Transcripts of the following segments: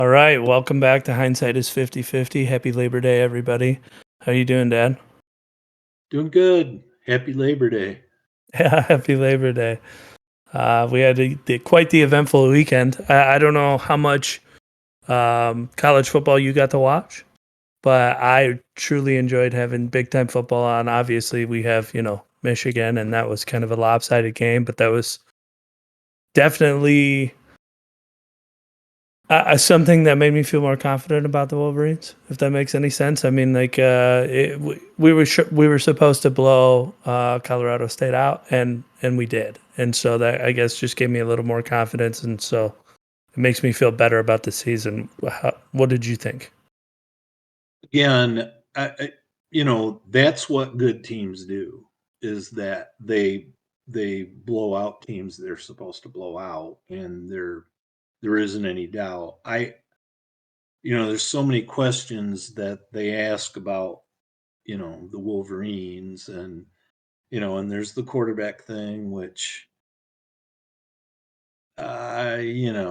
All right, welcome back to Hindsight is 50/50. Happy Labor Day, everybody. How you doing, Dad? Doing good. Happy Labor Day. Yeah, happy Labor Day. We had quite the eventful weekend. I don't know how much college football you got to watch, but I truly enjoyed having big time football on. Obviously, we have, Michigan, and that was kind of a lopsided game, but that was definitely something that made me feel more confident about the Wolverines, if that makes any sense. I mean, like we were supposed to blow Colorado State out, and we did, and so that I guess just gave me a little more confidence, and so it makes me feel better about the season. What did you think? Again, that's what good teams do is that they blow out teams they're supposed to blow out, and there isn't any doubt. There's so many questions that they ask about, the Wolverines and there's the quarterback thing, which I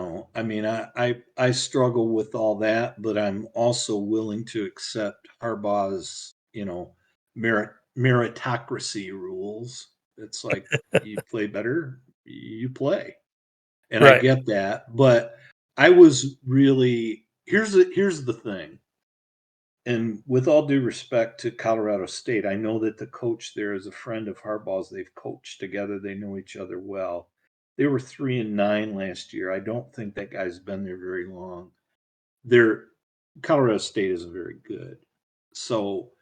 struggle with all that, but I'm also willing to accept Harbaugh's, meritocracy rules. It's like you play better, you play, and I Right. get that. But I was really here's the thing, and with all due respect to Colorado State, I know that the coach there is a friend of Harbaugh's. They've coached together. They know each other well. They were 3-9 last year. I don't think that guy's been there very long. Their Colorado State isn't very good, so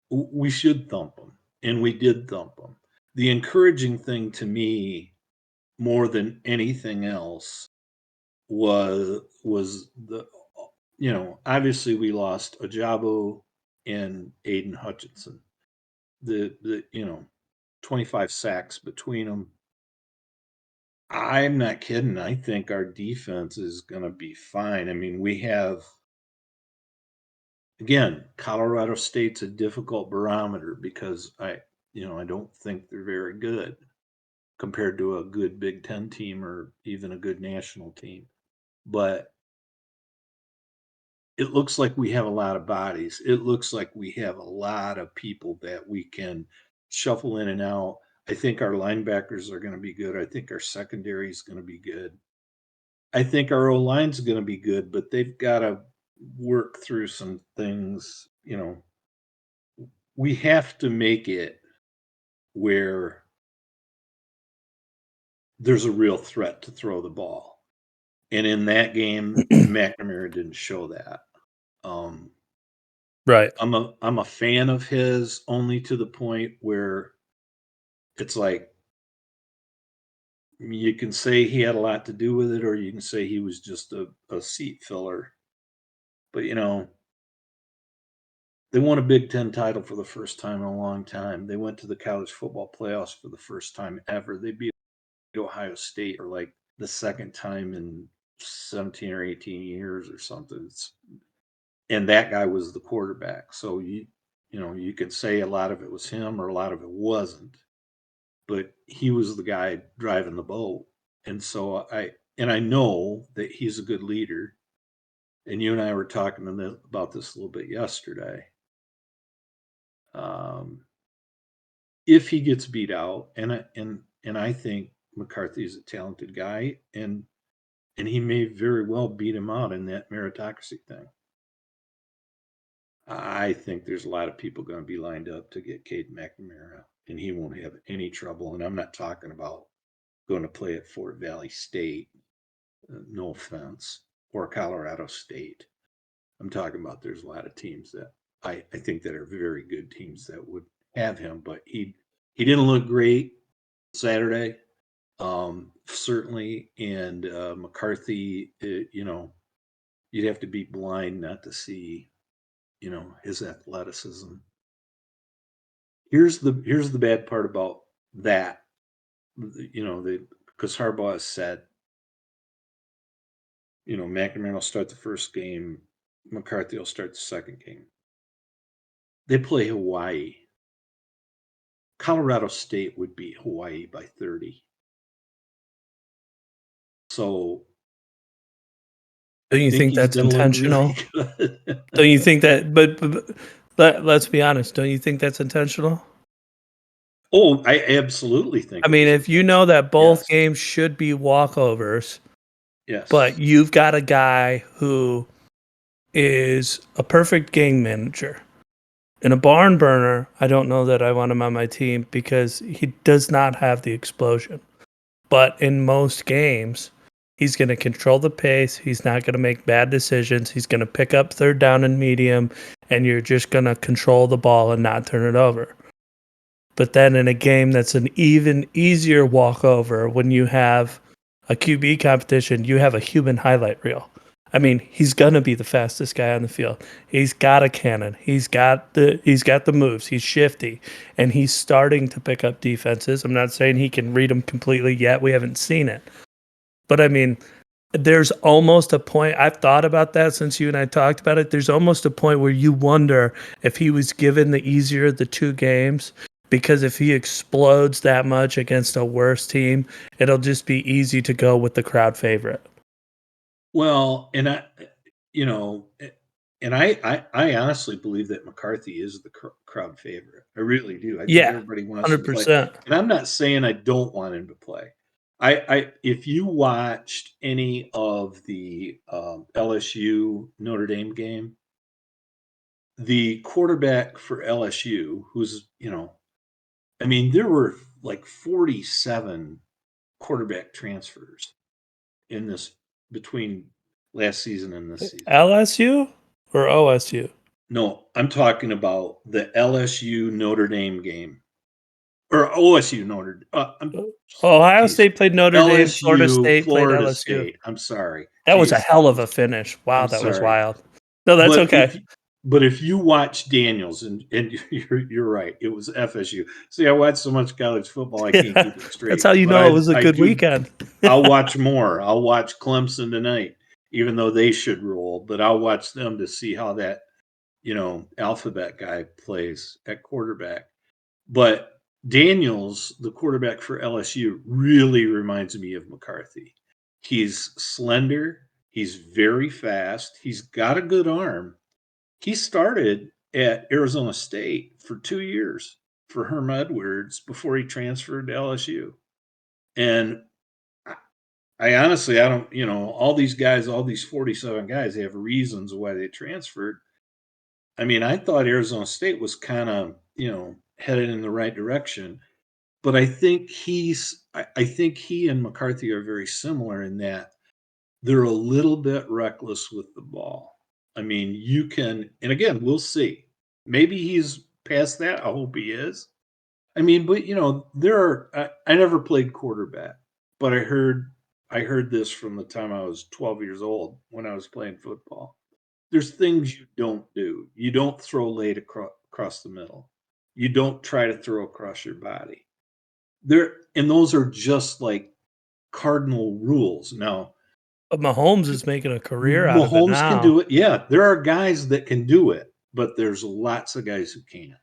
we should thump them, and we did thump them. The encouraging thing to me, more than anything else, was the obviously we lost Ajabo and Aiden Hutchinson. The 25 sacks between them. I'm not kidding. I think our defense is going to be fine. I mean, we have again, Colorado State's a difficult barometer because I don't think they're very good compared to a good Big 10 team or even a good national team. But it looks like we have a lot of bodies. It looks like we have a lot of people that we can shuffle in and out. I think our linebackers are going to be good. I think our secondary is going to be good. I think our O line's going to be good, but they've got to work through some things. We have to make it where there's a real threat to throw the ball. And in that game, McNamara didn't show that. Um, Right. I'm a fan of his only to the point where it's like you can say he had a lot to do with it, or you can say he was just a seat filler. But they won a Big Ten title for the first time in a long time. They went to the college football playoffs for the first time ever. They beat Ohio State for like the second time in 17 or 18 years or something. And that guy was the quarterback. So you could say a lot of it was him or a lot of it wasn't, but he was the guy driving the boat. And so I know that he's a good leader. And you and I were talking about this a little bit yesterday. Um, if he gets beat out, and I think McCarthy is a talented guy, and he may very well beat him out in that meritocracy thing. I think there's a lot of people going to be lined up to get Cade McNamara, and he won't have any trouble. And I'm not talking about going to play at Fort Valley State, no offense, or Colorado State. I'm talking about there's a lot of teams that I think that are very good teams that would have him, but he didn't look great Saturday, certainly. And McCarthy, you'd have to be blind not to see, his athleticism. Here's the bad part about that, because Harbaugh has said, McNamara will start the first game, McCarthy will start the second game. They play Hawaii. Colorado State would beat Hawaii by 30. So Don't you think think he's that's gonna look really intentional? good. Don't you think that let's be honest, don't you think that's intentional? Oh, I absolutely think I it mean, was if you know intentional. that both Yes. games should be walkovers, but Yes. you've got a guy who is a perfect game manager. In a barn burner, I don't know that I want him on my team because he does not have the explosion. But in most games, he's going to control the pace. He's not going to make bad decisions. He's going to pick up third down and medium, and you're just going to control the ball and not turn it over. But then in a game that's an even easier walkover, when you have a QB competition, you have a human highlight reel. I mean, he's gonna be the fastest guy on the field. He's got a cannon. He's got the moves. He's shifty, and he's starting to pick up defenses. I'm not saying he can read them completely yet. We haven't seen it, but I mean, there's almost a point. I've thought about that since you and I talked about it. There's almost a point where you wonder if he was given the easier of the two games, because if he explodes that much against a worse team, it'll just be easy to go with the crowd favorite. Well, and you know, and I honestly believe that McCarthy is the crowd favorite. I really do. I think Yeah, everybody wants him to play, 100%. and I'm not saying I don't want him to play. If you watched any of the LSU Notre Dame game, the quarterback for LSU, who's I mean, there were like 47 quarterback transfers in this between last season and this season. LSU or OSU? No, I'm talking about the LSU Notre Dame game or OSU Notre. Ohio Geez, State played Notre Dame. Florida LSU State played Florida LSU. State. I'm sorry. That was a Geez, hell of a finish. Wow, I'm that was sorry. wild. No, that's But okay. if you watch Daniels and you're right, it was FSU. See, I watch so much college football, I can't Yeah, keep it that's straight. how you But know it was a I good do. weekend. I'll watch more. I'll watch Clemson tonight, even though they should roll. But I'll watch them to see how that alphabet guy plays at quarterback. But Daniels, the quarterback for LSU, really reminds me of McCarthy. He's slender. He's very fast. He's got a good arm. He started at Arizona State for 2 years for Herm Edwards before he transferred to LSU. And I honestly, I don't, all these guys, all these 47 guys, they have reasons why they transferred. I mean, I thought Arizona State was kind of, headed in the right direction. But I think he and McCarthy are very similar in that they're a little bit reckless with the ball. I mean, and again, we'll see. Maybe he's past that. I hope he is. I mean, but I never played quarterback, but I heard this from the time I was 12 years old when I was playing football. There's things you don't do. You don't throw late across the middle. You don't try to throw across your body. And those are just like cardinal rules. Now, But Mahomes is making a career out of it Mahomes can now. do it. Yeah, there are guys that can do it, but there's lots of guys who can't.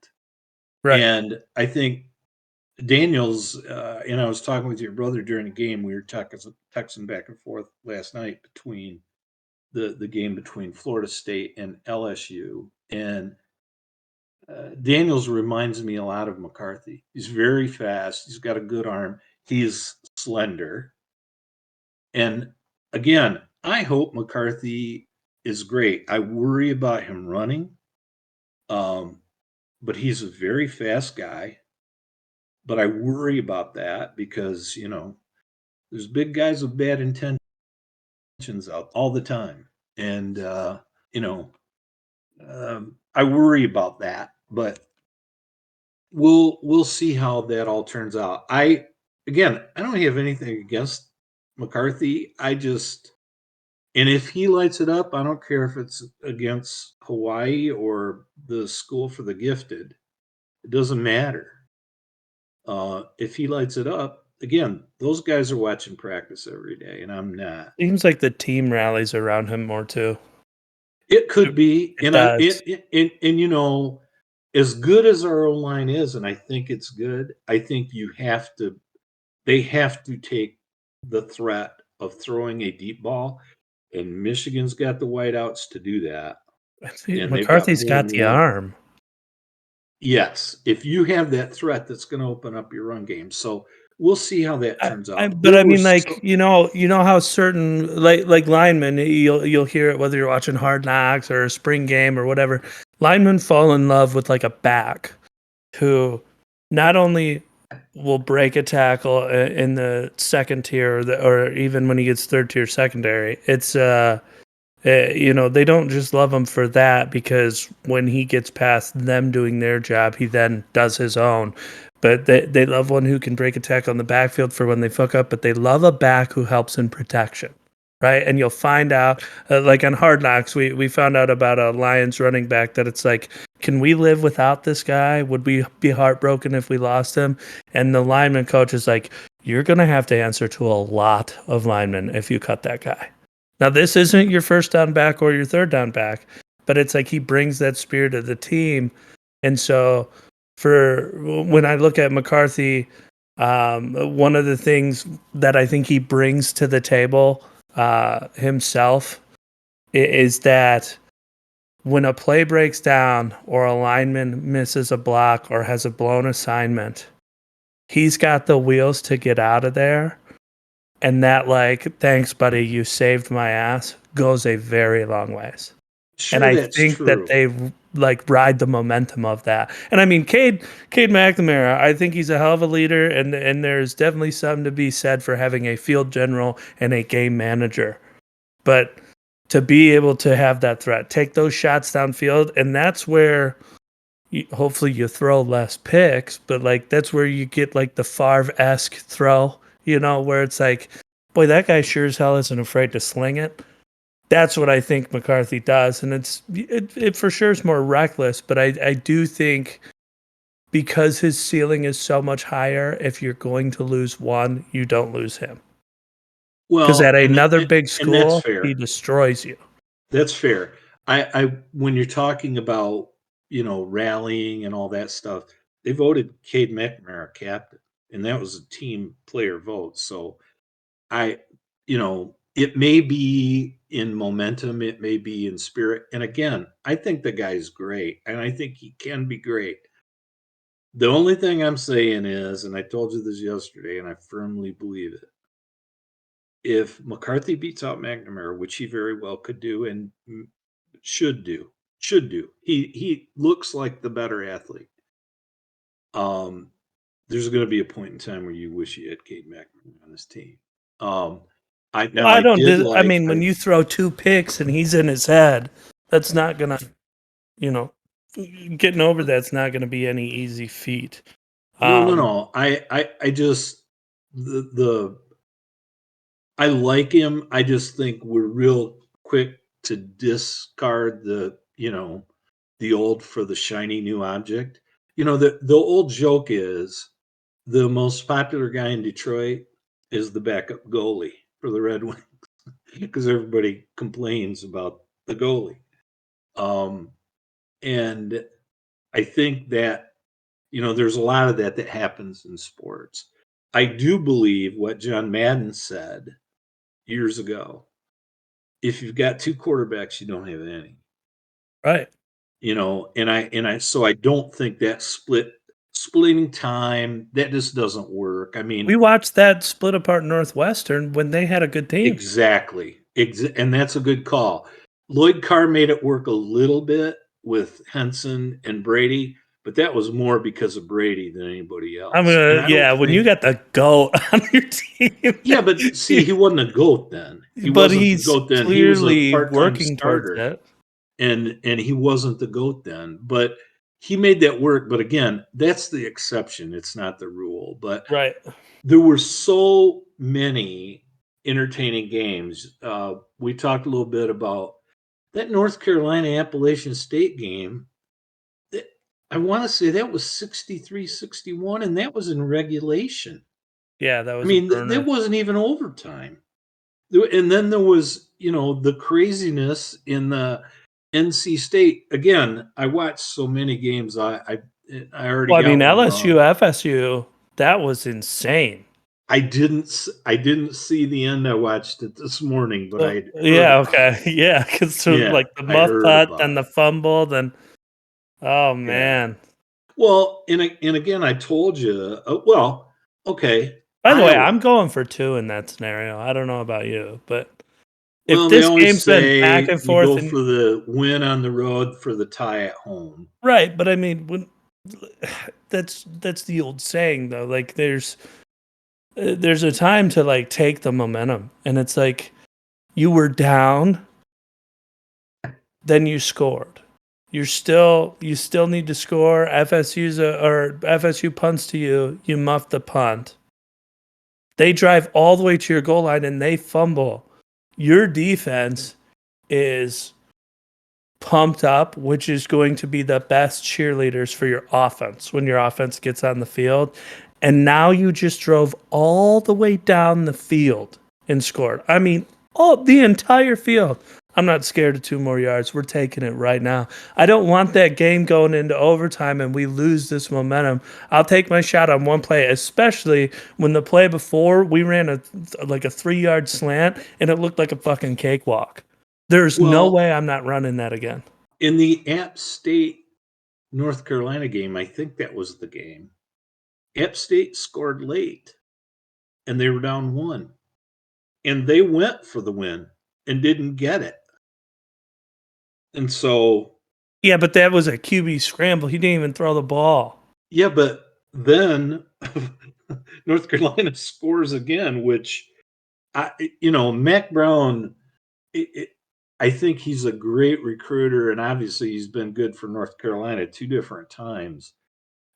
Right. And I think Daniels, and I was talking with your brother during the game. We were texting back and forth last night between the game between Florida State and LSU. And Daniels reminds me a lot of McCarthy. He's very fast. He's got a good arm. He's slender. And again, I hope McCarthy is great. I worry about him running, um, but he's a very fast guy. But I worry about that because there's big guys with bad intentions out all the time, and you know I worry about that. But we'll see how that all turns out. I don't have anything against McCarthy. And if he lights it up, I don't care if it's against Hawaii or the School for the Gifted. It doesn't matter. If he lights it up, again, those guys are watching practice every day, and I'm not. Seems like the team rallies around him more too. It could It, be, it and I does. and as good as our O line is, and I think it's good. I think they have to take the threat of throwing a deep ball. and Michigan's got the wideouts to do that, and they've got McCarthy's more got than the one. arm. Yes, if you have that threat, that's going to open up your run game. So we'll see how that turns out. But There I were mean, like so you know how certain like linemen, you'll hear it whether you're watching Hard Knocks or a spring game or whatever. Linemen fall in love with like a back who not only will break a tackle in the second tier or even when he gets third tier secondary. It's you know, they don't just love him for that because when he gets past them doing their job, he then does his own. But they love one who can break a tackle on the backfield for when they fuck up, but they love a back who helps in protection, right? And you'll find out, like on Hard Knocks, we found out about a Lions running back that it's like, can we live without this guy? Would we be heartbroken if we lost him? And the lineman coach is like, you're going to have to answer to a lot of linemen if you cut that guy. Now, this isn't your first down back or your third down back, but it's like he brings that spirit of the team. And so, for when I look at McCarthy, one of the things that I think he brings to the table himself is that when a play breaks down or a lineman misses a block or has a blown assignment, he's got the wheels to get out of there, and that like thanks buddy, you saved my ass goes a very long ways. And sure I that's think that true. they like ride the momentum of that. And I mean, Cade McNamara, I think he's a hell of a leader, and there's definitely something to be said for having a field general and a game manager. But to be able to have that threat, take those shots downfield, and that's where hopefully you throw less picks, but like that's where you get like the Favre-esque throw, you know, where it's like, boy, that guy sure as hell isn't afraid to sling it. That's what I think McCarthy does, and it for sure is more reckless, but I do think because his ceiling is so much higher, if you're going to lose one, you don't lose him. Because Well, at another big and that's school, he fair. destroys you. That's fair. I when you're talking about, rallying and all that stuff, they voted Cade McNamara captain, and that was a team player vote. So I, it may be in momentum, it may be in spirit. And again, I think the guy's great, and I think he can be great. The only thing I'm saying is, and I told you this yesterday, and I firmly believe it, if McCarthy beats out McNamara, which he very well could do and should do, he looks like the better athlete. Um, there's going to be a point in time where you wish you had Cade McNamara on his team. Um, I Well, now I did I like mean, when I you throw two picks and he's in his head, that's not gonna, you know, getting over that's not gonna be any easy feat. Um, no. I just the I like him. I just think we're real quick to discard the old for the shiny new object. The old joke is the most popular guy in Detroit is the backup goalie for the Red Wings because everybody complains about the goalie. Um, and I think that, there's a lot of that happens in sports. I do believe what John Madden said years ago: if you've got two quarterbacks, you don't have any. right. So I don't think that splitting time, that just doesn't work. I We mean, watched that split apart Northwestern when they had a good team. exactly. And that's a good call. Lloyd Carr made it work a little bit with Henson and Brady, but that was more because of Brady than anybody I'm else. And gonna, I don't yeah, when you think, got the goat on your team, yeah, but see, he wasn't a GOAT then. He but wasn't the he's GOAT then. He was a clearly part-time working towards starter, it. and he wasn't the GOAT then. But he made that work. But again, that's the exception. It's not the rule. But Right. there were so many entertaining games. We talked a little bit about that North Carolina Appalachian State game. That, I want to say that was 63-61, and that was in regulation. Yeah, that I was a mean, that burner. wasn't even overtime. And then there was, the craziness in the NC State. Again, I watched so many games. I already Well, I mean, got one LSU, wrong. FSU, that was insane. I didn't see the end. I watched it this morning, but So I'd heard yeah, about okay, it. yeah, because so, Yeah, like, the I muff heard putt, about then the it. fumble, then oh, Yeah. man. Well, and again, I told you, well, okay, By the way, I'm Iowa. going for 2 in that scenario. I don't know about you, but if Well, they this always game's been back say and you forth go and for the win on the road for the tie at home. right, but I mean, when that's the old saying, though, like, there's a time to, like, take the momentum, and it's like, you were down, then you scored. You still need to score. FSU punts to you. You muff the punt. They drive all the way to your goal line and they fumble. Your defense is pumped up, which is going to be the best cheerleaders for your offense when your offense gets on the field. And now you just drove all the way down the field and scored. I mean, all the entire field. I'm not scared of 2 more yards. We're taking it right now. I don't want that game going into overtime and we lose this momentum. I'll take my shot on one play, especially when the play before we ran a 3 yard slant and it looked like a fucking cakewalk. There's no Well, way I'm not running that again. in the App State North Carolina game, I think that was the game. App State scored late and they were down one. And they went for the win and didn't get it. And so, Yeah, but that was a QB scramble. He didn't even throw the ball. yeah, but then North Carolina scores again, which Mac Brown, it, it, I think he's a great recruiter, and obviously he's been good for North Carolina 2 different times.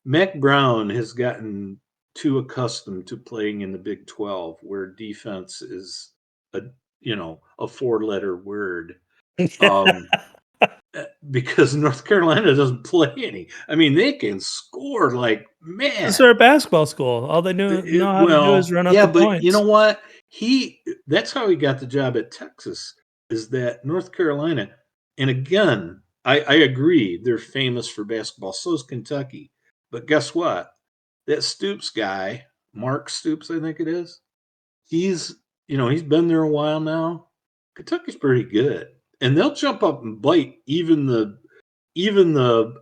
Mac Brown has gotten too accustomed to playing in the Big 12, where defense is a a 4 letter word. Um, because North Carolina doesn't play any. I mean, they can score like Because mad. they're a basketball school. All they know how to do is Well, run up yeah, the but you know points. what? That's how he got the job at Texas. Is that North Carolina? And again, I agree they're famous for basketball. So is Kentucky. But guess what? That Stoops guy, Mark Stoops, I think it is. He's he's been there a while now. Kentucky's pretty good, and they'll jump up and bite even the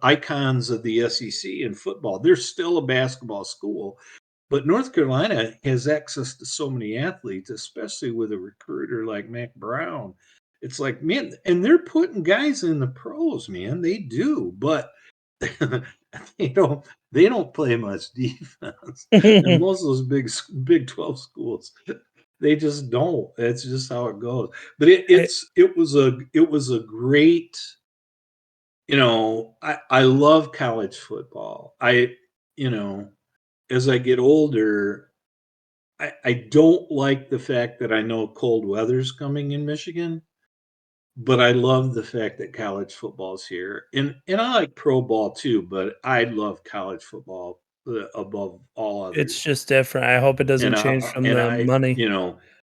icons of the SEC in football. They're still a basketball school, but North Carolina has access to so many athletes, especially with a recruiter like Mac Brown. It's like, man, and they're putting guys in the pros, man. They do, but they don't they don't play much defense. And most of those Big 12 schools, they just don't. That's just how it goes. But Hey, it was a great, I love college football. You know, as I get older, I don't like the fact that I know cold weather's coming in Michigan, but I love the fact that college football's here. And I like pro ball too, but I love college football above all it's others. just different. I hope it doesn't And change I from and the I, money.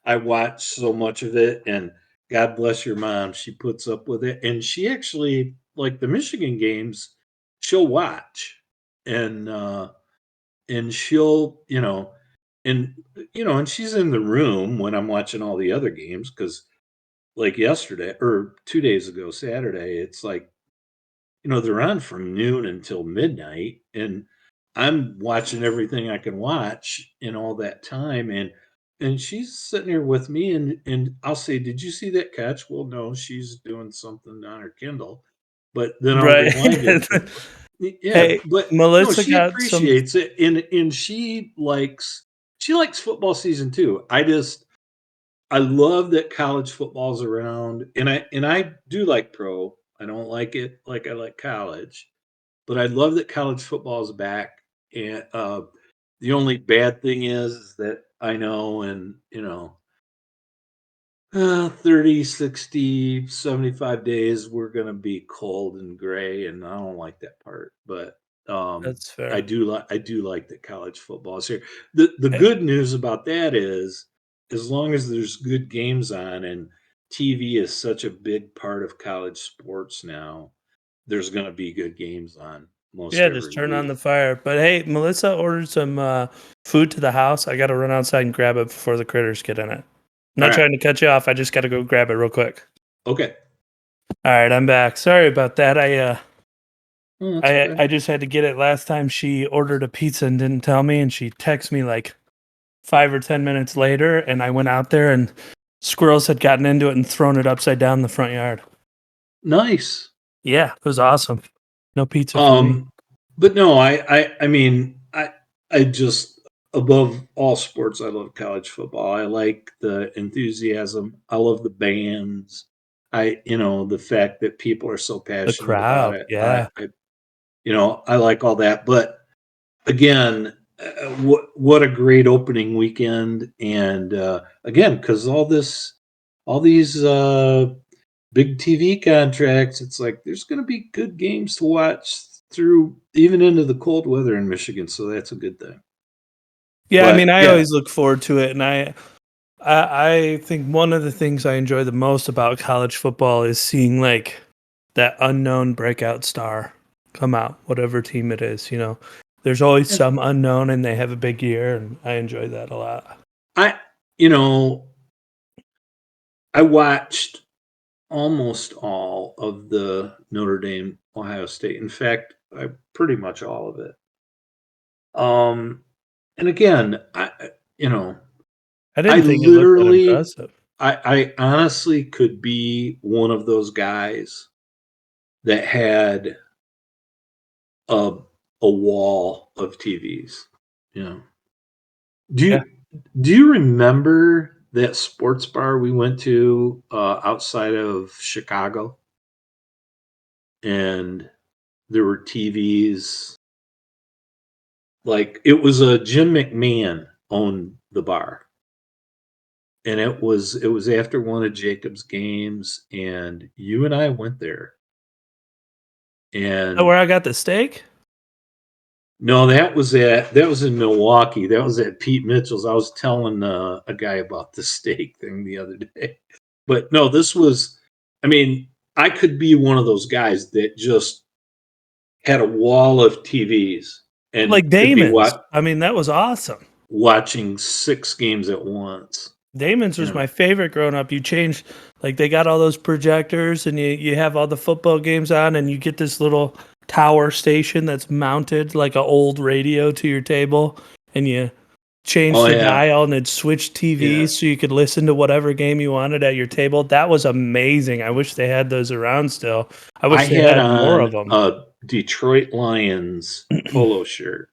I watch so much of it, and God bless your mom, she puts up with it, and she actually, like, the Michigan games, she'll watch, and she'll, and and she's in the room when I'm watching all the other games, because like yesterday or 2 days ago, Saturday, it's like, they're on from noon until midnight, and I'm watching everything I can watch in all that time, and she's sitting here with me, and I'll say, "Did you see that catch?" Well, no, she's doing something on her Kindle, but then I'll Right. rewind it. Yeah, Hey, but no, Melissa she got some. appreciates it, and she likes football season too. I love that college football's around, and I do like pro. I don't like it like I like college, but I love that college football is back. And the only bad thing is that I know, and 30, 60, 75 days, we're going to be cold and gray, and I don't like that part. But That's I fair. do like that college football is here. The Hey, good news about that is, as long as there's good games on, and TV is such a big part of college sports now, there's going to be good games on. most Yeah, just every turn on week. the fire. But hey, Melissa ordered some food to the house. I got to run outside and grab it before the critters get in it. I'm All not right. trying to cut you off. I just got to go grab it real quick. Okay. All right, I'm back. Sorry about that. Oh, that's okay. I just had to get it last time. She ordered a pizza and didn't tell me, and she texted me like 5 or 10 minutes later, and I went out there and squirrels had gotten into it and thrown it upside down in the front yard. Nice. Yeah, it was awesome. No pizza for me. Um, but no, I mean, I just above all sports, I love college football. I like the enthusiasm. I love the bands. The fact that people are so The passionate about crowd, it. yeah. I like all that. But again, what a great opening weekend, and again, because all these big TV contracts, it's like there's going to be good games to watch through even into the cold weather in Michigan, so that's a good thing. Yeah, I mean, But I yeah, always look forward to it, and I think one of the things I enjoy the most about college football is seeing like that unknown breakout star come out, whatever team it is. There's always yeah. some unknown, and they have a big year, and I enjoy that a lot. I you know I watched almost all of the Notre Dame Ohio State. In fact, pretty much all of it. Um, and again, you know I I didn't think it looked that literally, impressive. I honestly could be one of those guys that had a a wall of TVs. You know, do Yeah. you do you remember that sports bar we went to outside of Chicago, and there were TVs? Like it was a Jim McMahon owned the bar, and it was after one of Jacob's games, and you and I went there. Oh, And where I got the steak? no, that was in Milwaukee. That was at Pete Mitchell's. I was telling a guy about the steak thing the other day. But no, this was. I mean, I could be one of those guys that just had a wall of TVs and Like could be Damon's. I mean, that was awesome. watching 6 games at once. Damon's You was know. my favorite growing up. You change, like they got all those projectors, and you have all the football games on, and you get this little tower station that's mounted like an old radio to your table, and you change Oh the yeah, dial and it switched yeah. TVs so you could listen to whatever game you wanted at your table. That was amazing. I wish they had those around still. I I wish they had had more of on them. a Detroit Lions polo shirt,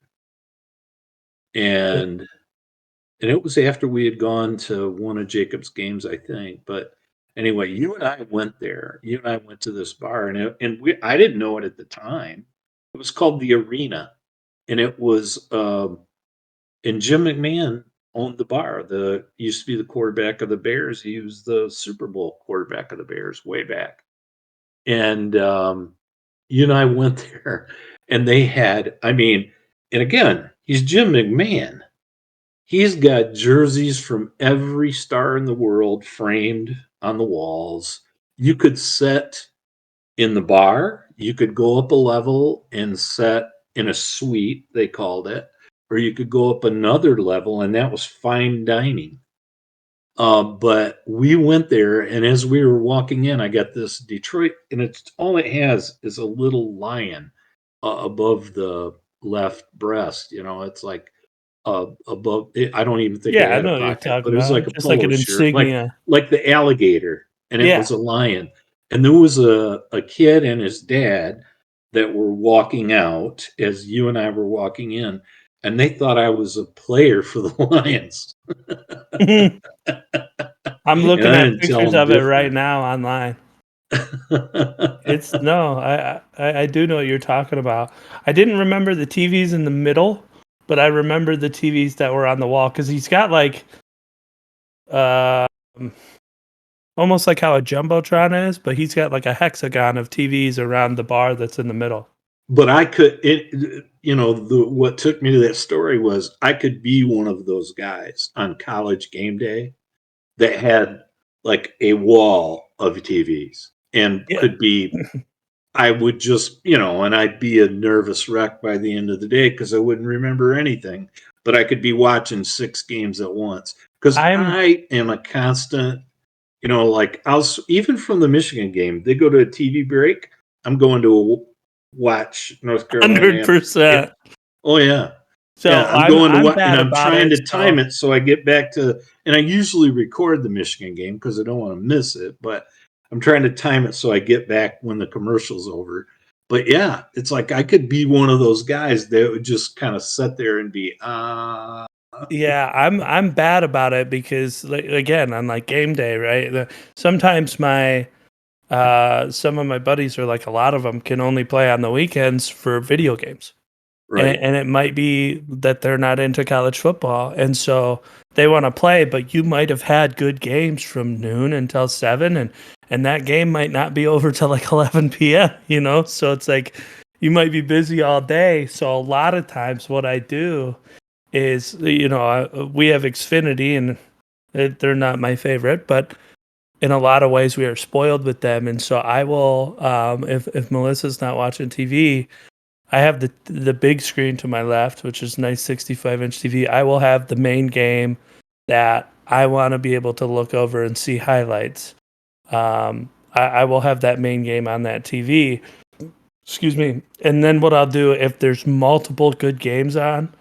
and it was after we had gone to one of Jacob's games, I think. But anyway, you and I went there. You and I went to this bar, I didn't know it at the time. It was called the Arena, and it was and Jim McMahon owned the bar. The used to be the quarterback of the Bears. He was the Super Bowl quarterback of the Bears way back. And you and I went there, and they had. I mean, and again, he's Jim McMahon. He's got jerseys from every star in the world framed on the walls. You could sit in the bar, you could go up a level and sit in a suite, they called it, or you could go up another level, and that was fine dining. But we went there, and as we were walking in, I got this Detroit, and it's all it has is a little lion above the left breast. It's like above it. I don't even think it Yeah, I had a know what you're pocket, talking but it was like about. a Just like polo an shirt, like insignia. the alligator, and it Yeah. was a lion. And there was a kid and his dad that were walking out as you and I were walking in, and they thought I was a player for the Lions. I'm And looking I at didn't tell pictures them of it right different. now online. It's no, I do know what you're talking about. I didn't remember the TVs in the middle, but I remember the TVs that were on the wall because he's got like uh almost like how a jumbotron is, but he's got like a hexagon of TVs around the bar that's in the middle. But I could what took me to that story was I could be one of those guys on college game day that had like a wall of TVs and Yeah, could be I would just, and I'd be a nervous wreck by the end of the day because I wouldn't remember anything. But I could be watching 6 games at once because I'm I am a constant, like even from the Michigan game, they go to a TV break. I'm going to watch North Carolina. 100%. Oh yeah, So yeah. I'm going to I'm what, and bad I'm about trying it. to time So it so I get back to. And I usually record the Michigan game because I don't want to miss it. But I'm trying to time it so I get back when the commercial's over. But yeah, it's like I could be one of those guys that would just kind of sit there and be yeah, I'm bad about it because like, again, on like game day, right? Sometimes my some of my buddies, or like a lot of them, can only play on the weekends for video games. right. And it might be that they're not into college football, and so they want to play, but you might have had good games from noon until 7, and that game might not be over till like 11 p.m., so it's like you might be busy all day. So a lot of times what I do is, we have Xfinity, and they're not my favorite, but in a lot of ways we are spoiled with them. And so I will, if Melissa's not watching TV, I have the big screen to my left, which is a nice 65-inch TV. I will have the main game that I want to be able to look over and see highlights. I will have that main game on that TV. Excuse me. And then what I'll do, if there's multiple good games on,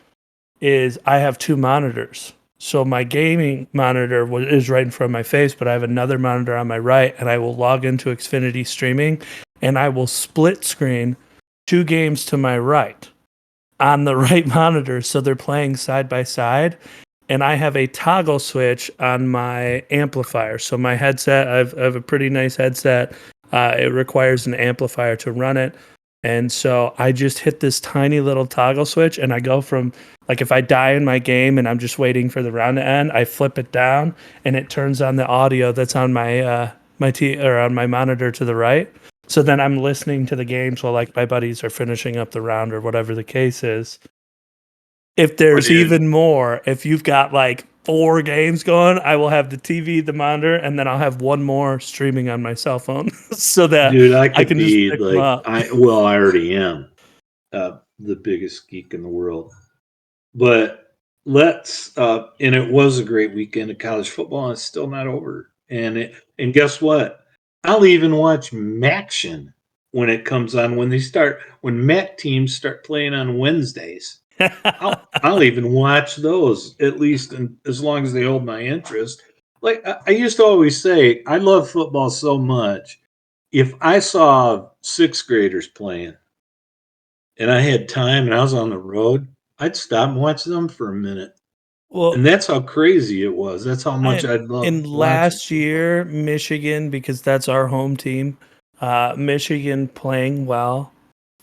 is I have two monitors. So my gaming monitor is right in front of my face, but I have another monitor on my right, and I will log into Xfinity streaming, and I will split screen two games to my right on the right monitor, so they're playing side by side. And I have a toggle switch on my amplifier. So my headset, I have a pretty nice headset. It requires an amplifier to run it. And so I just hit this tiny little toggle switch, and I go from, like, if I die in my game and I'm just waiting for the round to end, I flip it down and it turns on the audio that's on or on my monitor to the right. So then I'm listening to the games while like my buddies are finishing up the round or whatever the case is. If Oh, there's dude, even more, if you've got like 4 games going, I will have the TV, the monitor, and then I'll have one more streaming on my cell phone so that dude, I I could can just be pick them like up. I already am the biggest geek in the world. But and it was a great weekend of college football, and it's still not over. And guess what? I'll even watch Maction when it comes on when MAC teams start playing on Wednesdays. I'll even watch those at least as long as they hold my interest. Like I used to always say, I love football so much. If I saw sixth graders playing and I had time and I was on the road, I'd stop and watch them for a minute. Well, And that's how crazy it was. That's how much I I'd love in watching last football. year, Michigan, because that's our home team, Michigan playing well,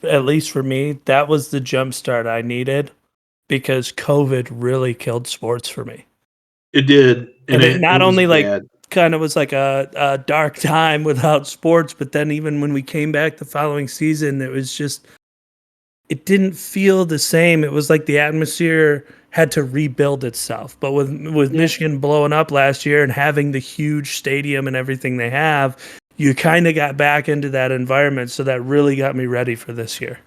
at least for me, that was the jump start I needed because COVID really killed sports for me. It did, and And it it not was only like bad. kind of was like a dark time without sports, but then even when we came back the following season, it was just, it didn't feel the same. It was like the atmosphere had to rebuild itself. But with Yeah. Michigan blowing up last year and having the huge stadium and everything they have, you kind of got back into that environment. So that really got me ready for this year.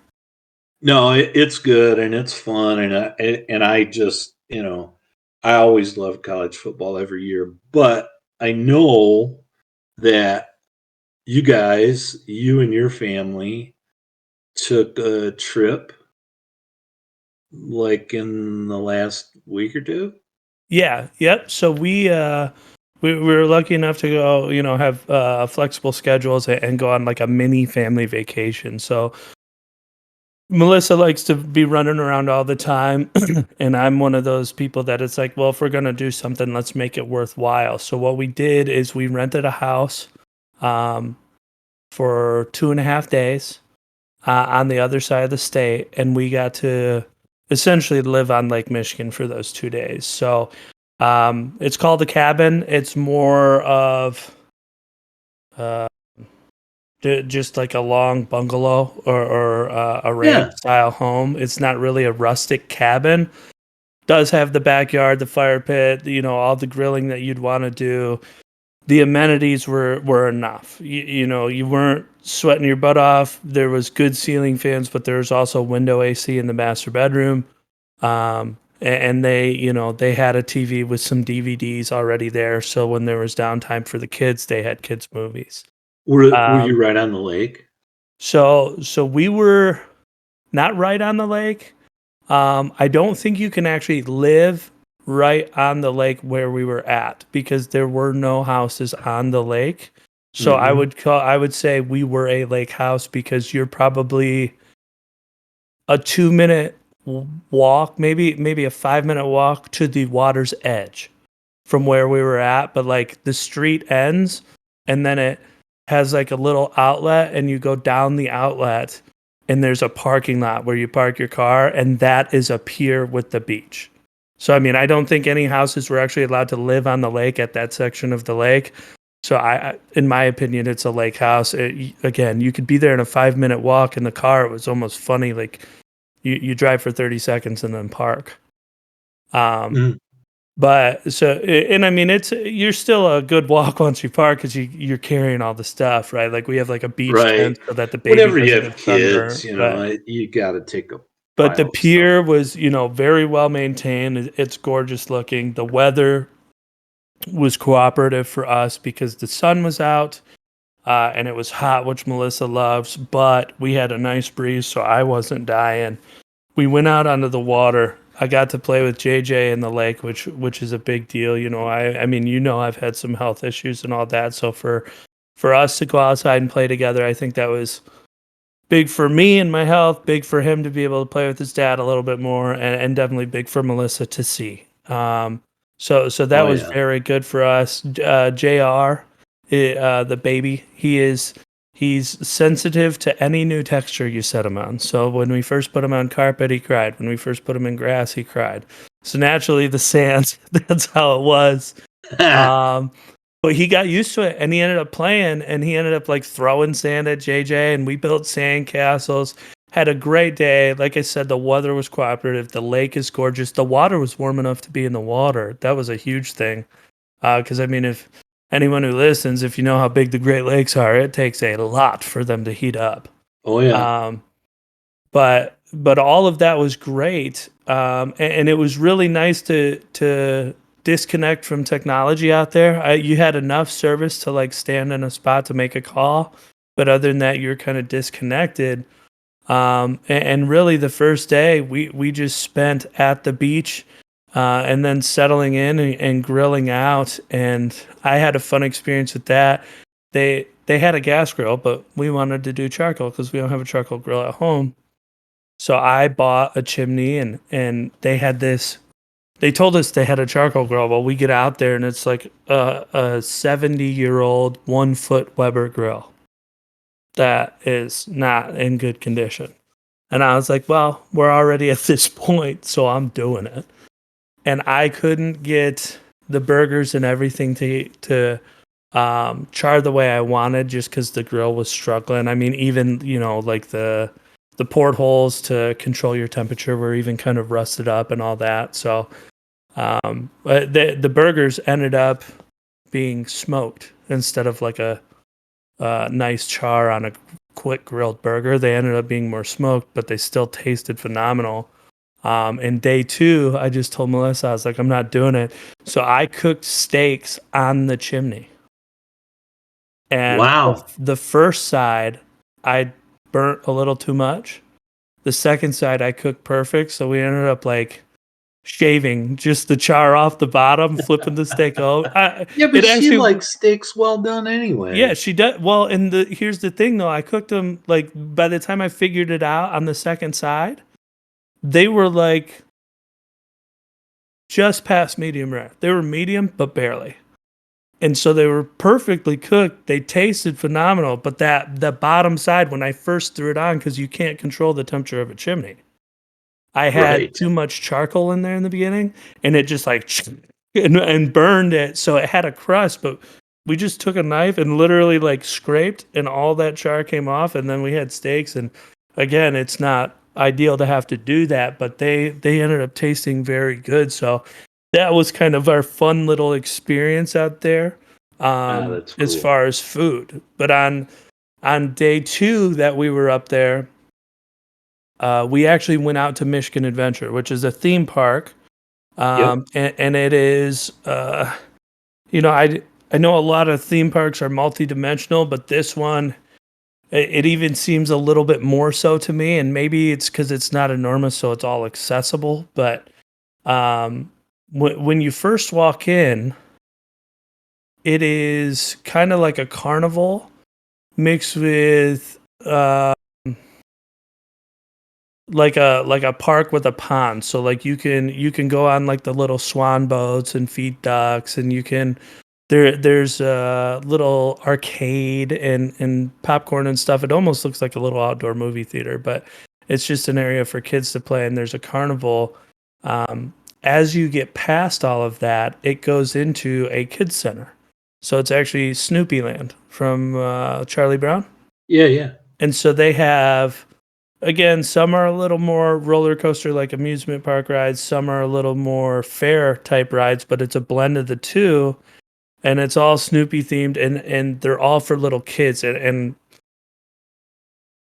No, it's good and it's fun, and I just I always love college football every year, but I know that you and your family took a trip like in the last week or two. Yeah, yep. So we were lucky enough to go, have flexible schedules and go on like a mini family vacation. So Melissa likes to be running around all the time, and I'm one of those people that it's like, well, if we're gonna do something, let's make it worthwhile. So what we did is we rented a house um, for 2.5 days on the other side of the state, and we got to essentially live on Lake Michigan for those 2 days. So it's called a cabin. It's more of uh, just like a long bungalow or a ranch Yeah. style home. It's not really a rustic cabin. Does have the backyard, the fire pit, all the grilling that you'd want to do. the amenities were enough. You know, you weren't sweating your butt off. There was good ceiling fans, but there was also window AC in the master bedroom. And they, you know, they had a TV with some DVDs already there. So when there was downtime for the kids, they had kids movies. Were Um, you right on the lake? so we were not right on the lake. I don't think you can actually live right on the lake where we were at because there were no houses on the lake. So Mhm. I would say we were a lake house because you're probably a 2 minute walk, maybe a 5 minute walk to the water's edge from where we were at, but like the street ends and then it has like a little outlet and you go down the outlet and there's a parking lot where you park your car and that is a pier with the beach. So I mean, I don't think any houses were actually allowed to live on the lake at that section of the lake. So in my opinion, it's a lake house. Again, you could be there in a 5 minute walk in the car. It was almost funny. Like you drive for 30 seconds and then park. Um, Mm. but so, and I mean, you're still a good walk once you park because you're carrying all the stuff, right? Like we have like a beach Right. tent so that the baby Whenever you doesn't have get kids, sunburned. you know, But you gotta take a the pile of stuff. pier was, you know, very well maintained. It's gorgeous looking. The weather was cooperative for us because the sun was out and it was hot, which Melissa loves. But we had a nice breeze, so I wasn't dying. We went out onto the water. I got to play with JJ in the lake, which is a big deal. You know, I mean, you know, I've had some health issues and all that. So for us to go outside and play together, I think that was big for me and my health, big for him to be able to play with his dad a little bit more, and definitely big for Melissa to see. So that Oh, was yeah. very good for us. Jr. The baby, he's sensitive to any new texture you set him on. So when we first put him on carpet, he cried. When we first put him in grass, he cried. So naturally, the sand, that's how it was. Um, but he got used to it and he ended up playing and he ended up like throwing sand at JJ and we built sand castles. Had a great day. Like I said, the weather was cooperative. The lake is gorgeous. The water was warm enough to be in the water. That was a huge thing. Because I mean, if anyone who listens, if you know how big the Great Lakes are, it takes a lot for them to heat up. Oh, yeah. Um, but all of that was great, and it was really nice to disconnect from technology out there. You had enough service to like stand in a spot to make a call, but other than that, you're kind of disconnected. And really, the first day we just spent at the beach, and then settling in and grilling out. And I had a fun experience with that. They had a gas grill, but we wanted to do charcoal because we don't have a charcoal grill at home. So I bought a chimney and they had this. They told us they had a charcoal grill. Well, we get out there and it's like a 70-year-old 1 foot Weber grill that is not in good condition. And I was like, well, we're already at this point, so I'm doing it. And I couldn't get the burgers and everything to char the way I wanted just because the grill was struggling. I mean, even you know, like the portholes to control your temperature were even kind of rusted up and all that. So, but the burgers ended up being smoked instead of like a nice char on a quick grilled burger. They ended up being more smoked, but they still tasted phenomenal. And day two, I just told Melissa, I was like, I'm not doing it. So I cooked steaks on the chimney. And Wow. the first side, I burnt a little too much. The second side, I cooked perfect. So we ended up like shaving just the char off the bottom, flipping the steak out. Yeah, but It she actually, likes steaks well done yeah, anyway. she does. Well, and here's the thing though, I cooked them like by the time I figured it out on the second side, they were like just past medium rare. They were medium, but barely. And so they were perfectly cooked. They tasted phenomenal. But that bottom side, when I first threw it on, because you can't control the temperature of a chimney, I had Right. too much charcoal in there in the beginning, and it just like and burned it. So it had a crust, but we just took a knife and literally like scraped, and all that char came off. And then we had steaks. And again, it's not ideal to have to do that, but they ended up tasting very good. So that was kind of our fun little experience out there. That's as cool. far as food. But on day 2 that we were up there, we actually went out to Michigan Adventure, which is a theme park, Yep. and it is, I know a lot of theme parks are multidimensional, but this one, it even seems a little bit more so to me, and maybe it's because it's not enormous, so it's all accessible. But when you first walk in, it is kind of like a carnival mixed with like a park with a pond. So like you can go on like the little swan boats and feed ducks, and you can there's a little arcade and popcorn and stuff. It almost looks like a little outdoor movie theater, but it's just an area for kids to play. And there's a carnival. Um, as you get past all of that, it goes into a kids center. So it's actually Snoopy Land from Charlie Brown. Yeah, yeah. And so they have, again, some are a little more roller coaster like amusement park rides, some are a little more fair type rides, but it's a blend of the two, and it's all Snoopy themed, and they're all for little kids. And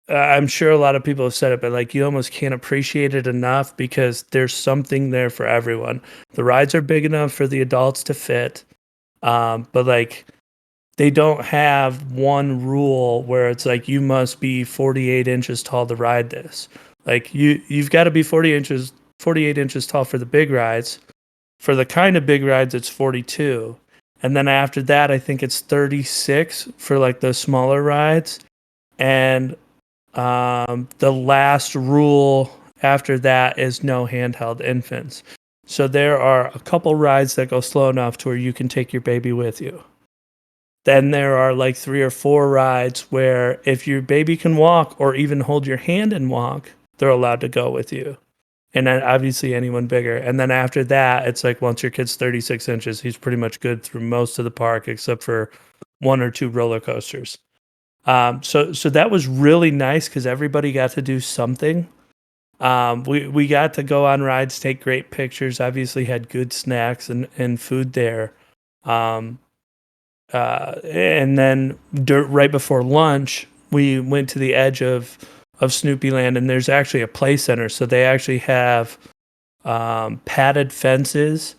I'm sure a lot of people have said it, but like you almost can't appreciate it enough because there's something there for everyone. The rides are big enough for the adults to fit, but like they don't have one rule where it's like you must be 48 inches tall to ride this. Like you've got to be 48 inches tall for the big rides. For the kind of big rides, it's 42. And then after that, I think it's 36 for like the smaller rides. And the last rule after that is no handheld infants. So there are a couple rides that go slow enough to where you can take your baby with you. Then there are like 3 or 4 rides where if your baby can walk or even hold your hand and walk, they're allowed to go with you. And then obviously anyone bigger. And then after that, it's like once your kid's 36 inches, he's pretty much good through most of the park except for 1 or 2 roller coasters. So that was really nice because everybody got to do something. We got to go on rides, take great pictures. Obviously, had good snacks and food there. Um, and then right before lunch, we went to the edge of Snoopy Land, and there's actually a play center. So they actually have padded fences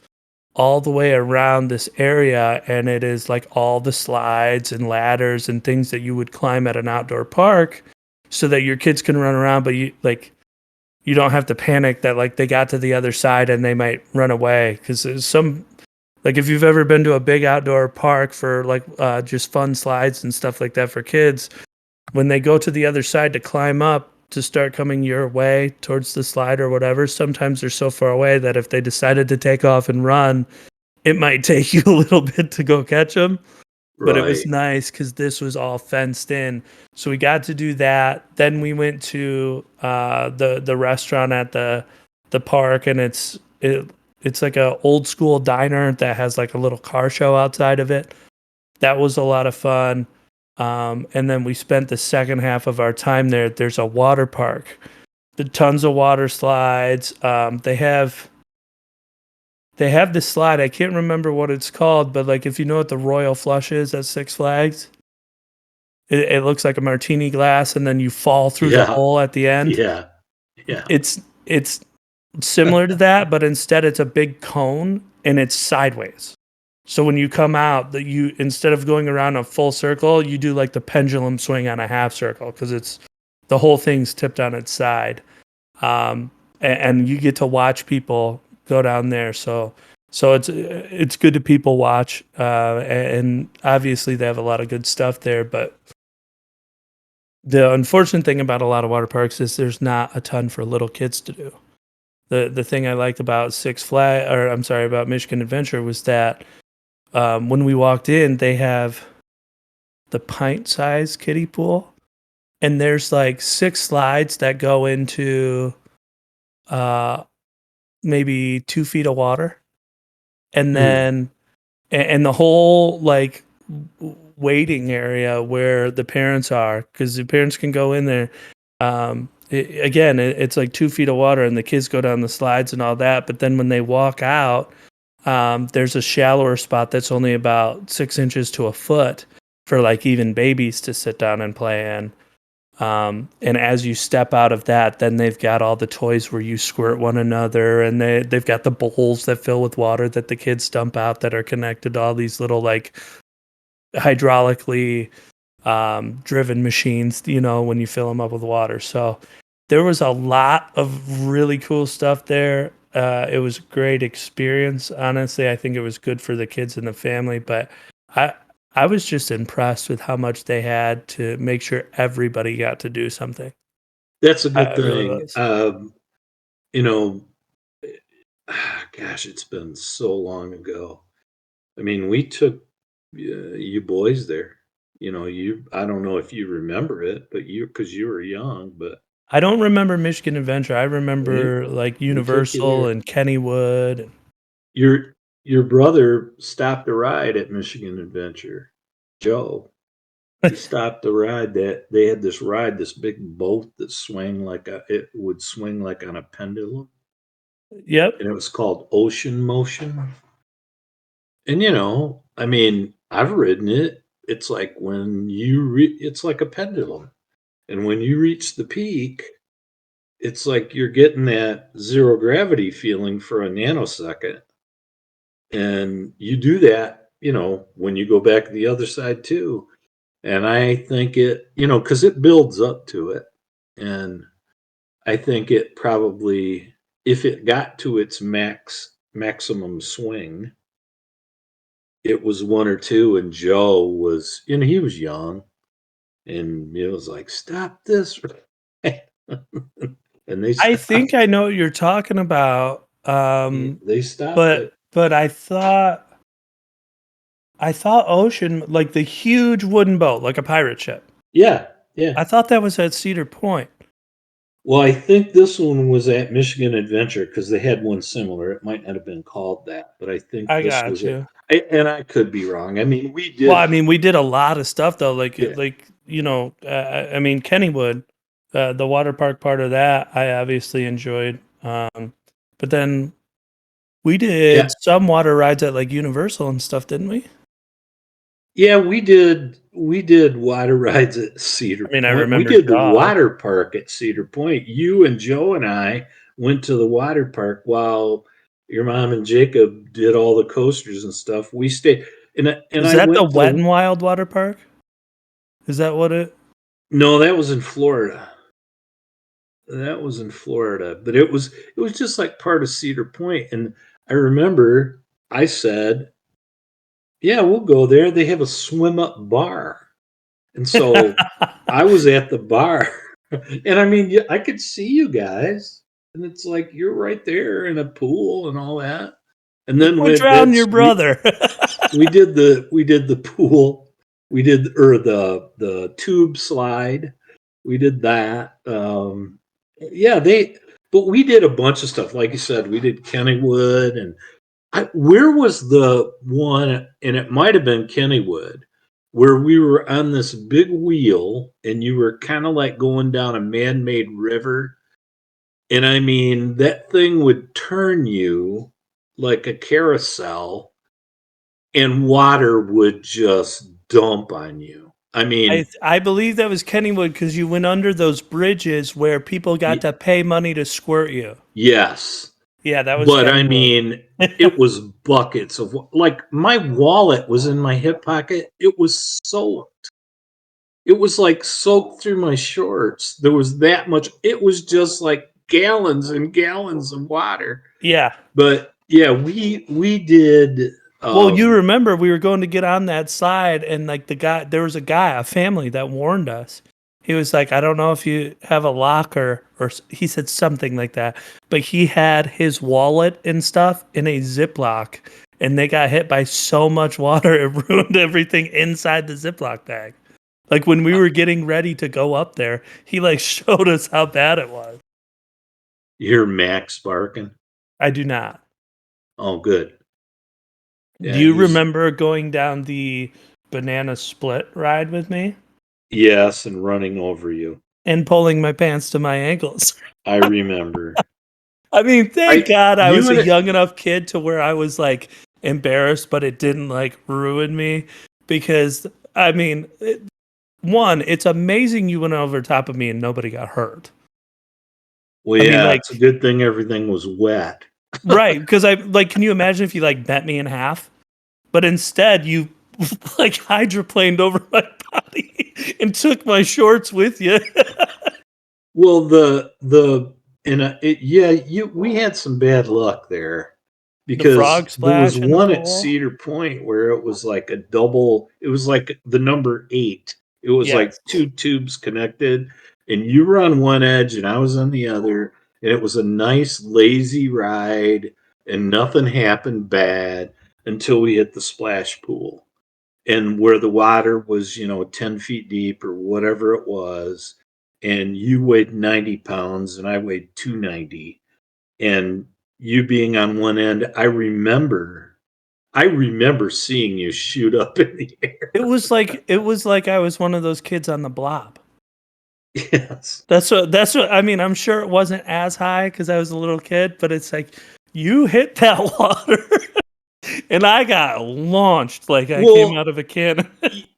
all the way around this area, and it is like all the slides and ladders and things that you would climb at an outdoor park, so that your kids can run around, but you don't have to panic that like they got to the other side and they might run away because some like if you've ever been to a big outdoor park for like just fun slides and stuff like that for kids, when they go to the other side to climb up to start coming your way towards the slide or whatever, sometimes they're so far away that if they decided to take off and run, it might take you a little bit to go catch them. But it was Right. nice because this was all fenced in, so we got to do that. Then we went to the restaurant at the park, and it's like a old school diner that has like a little car show outside of it. That was a lot of fun. And then we spent the second half of our time there. There's a water park, the tons of water slides. They have this slide. I can't remember what it's called, but like if you know what the Royal Flush is at Six Flags, it looks like a martini glass, and then you fall through the Yeah. hole at the end. Yeah. Yeah. It's similar to that, but instead it's a big cone and it's sideways. So when you come out, that you instead of going around a full circle, you do like the pendulum swing on a half circle because it's the whole thing's tipped on its side, and you get to watch people go down there. So it's good to people watch, and obviously they have a lot of good stuff there. But the unfortunate thing about a lot of water parks is there's not a ton for little kids to do. The thing I liked about about Michigan Adventure was that when we walked in, they have the pint-sized kiddie pool, and there's like 6 slides that go into uh, maybe 2 feet of water, and Hmm. then and the whole like waiting area where the parents are, because the parents can go in there. Again, it's like 2 feet of water, and the kids go down the slides and all that. But then when they walk out, there's a shallower spot that's only about 6 inches to a foot for like even babies to sit down and play in. And as you step out of that, then they've got all the toys where you squirt one another, and they've got the bowls that fill with water that the kids dump out that are connected to all these little like hydraulically driven machines, you know, when you fill them up with water. So there was a lot of really cool stuff there. It was a great experience. Honestly, I think it was good for the kids and the family, but I I was just impressed with how much they had to make sure everybody got to do something. That's a good I really thing. was. You know, gosh, it's been so long ago. I mean, we took you boys there. You know, I don't know if you remember it, but because you were young, but I don't remember Michigan Adventure. I we remember like we took you Universal there. and Kennywood. Your brother stopped a ride at Michigan Adventure. Joe, he stopped the ride that they had this ride, this big boat that it would swing like on a pendulum, Yep. and it was called Ocean Motion. And I mean, I've ridden it. It's like it's like a pendulum. And when you reach the peak, it's like you're getting that zero gravity feeling for a nanosecond. And you do that, when you go back to the other side too. And I think because it builds up to it. And I think it probably, if it got to its maximum swing, it was one or two, and Joe was, he was young, and it was like, stop this. And I think I know what you're talking about. they stopped But it. I thought Ocean, like the huge wooden boat, like a pirate ship. Yeah, yeah. I thought that was at Cedar Point. Well, I think this one was at Michigan Adventure because they had one similar. It might not have been called that, but I think I this got was it. you. And I could be wrong. I mean, we Well, did. I mean, we did a lot of stuff though. Like, Yeah, I mean, Kennywood, the water park part of that, I obviously enjoyed. But then we did yeah, some water rides at like Universal and stuff, didn't we? yeah. We did. We did water rides at Cedar I mean, I Point. We remember did the Jaws. water park at Cedar Point. You and Joe and I went to the water park while your mom and Jacob did all the coasters and stuff. We stayed, and Is I that the went to Wet the. and Wild water park? Is that what it? No, that was in Florida. That was in Florida, but it was just like part of Cedar Point. And I remember I said, "Yeah, we'll go there. They have a swim up bar." And so I was at the bar, and I mean, yeah, I could see you guys, and it's like you're right there in a pool and all that. And then Go when drown your that's brother. we did the pool, we did or the tube slide, we did that. Yeah, but we did a bunch of stuff. Like you said, we did Kennywood, and where was the one? And it might have been Kennywood, where we were on this big wheel, and you were kind of like going down a man-made river. And I mean, that thing would turn you like a carousel, and water would just dump on you. I I mean, I believe that was Kennywood because you went under those bridges where people got y- to pay money to squirt you. yes, Yeah, that was but I Kennywood. mean, it was buckets of like my wallet was in my hip pocket. It was like soaked through my shorts. There was that much. It was just like gallons and gallons of water. Yeah. But yeah, we did. Well, you remember we were going to get on that side, and like there was a guy, a family that warned us. He was like, I don't know if you have a locker, or he said something like that, but he had his wallet and stuff in a Ziploc, and they got hit by so much water it ruined everything inside the Ziploc bag. Like when we were getting ready to go up there, he like showed us how bad it was. You hear Max barking. I do not. Oh, good. Do Yeah, you he's remember going down the banana split ride with me yes, and running over you. and pulling my pants to my ankles? I remember. I mean, thank God I you was a and it, young enough kid to where I was like embarrassed, but it didn't like ruin me because I mean, one, it's amazing you went over top of me and nobody got hurt. well, I mean, yeah, like, it's a good thing everything was wet. right? Because I like, can you imagine if you like bent me in half, but instead you like hydroplaned over my body and took my shorts with you? Well, yeah, we had some bad luck there The frog because there was splash in the one at pool. Cedar Point where it was like a double. It was like the number 8. It was like Yes, two tubes connected, and you were on one edge and I was on the other, and it was a nice lazy ride, and nothing happened bad until we hit the splash pool, and where the water was, 10 feet deep or whatever it was, and you weighed 90 pounds and I weighed 290. And you being on one end, I remember seeing you shoot up in the air. it was like I was one of those kids on the blob. Yes. That's what I mean. I'm sure it wasn't as high because I was a little kid, but it's like you hit that water and I got launched like I came Well, out of a cannon.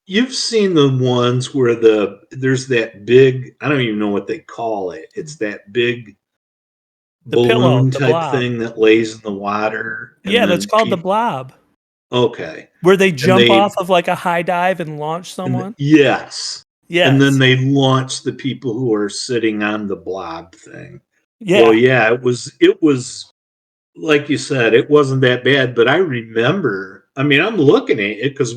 you've seen the ones where there's that big, I don't even know what they call it. It's that big The pillow, balloon the type blob. thing that lays in the water, and Yeah, that's then called the people. blob. Okay. Where they And jump off they of like a high dive and launch and someone. yes. And then Yes. they launch the people who are sitting on the blob thing. Well, Yeah. yeah, it was like you said, it wasn't that bad, but I remember, I mean, I'm looking at it because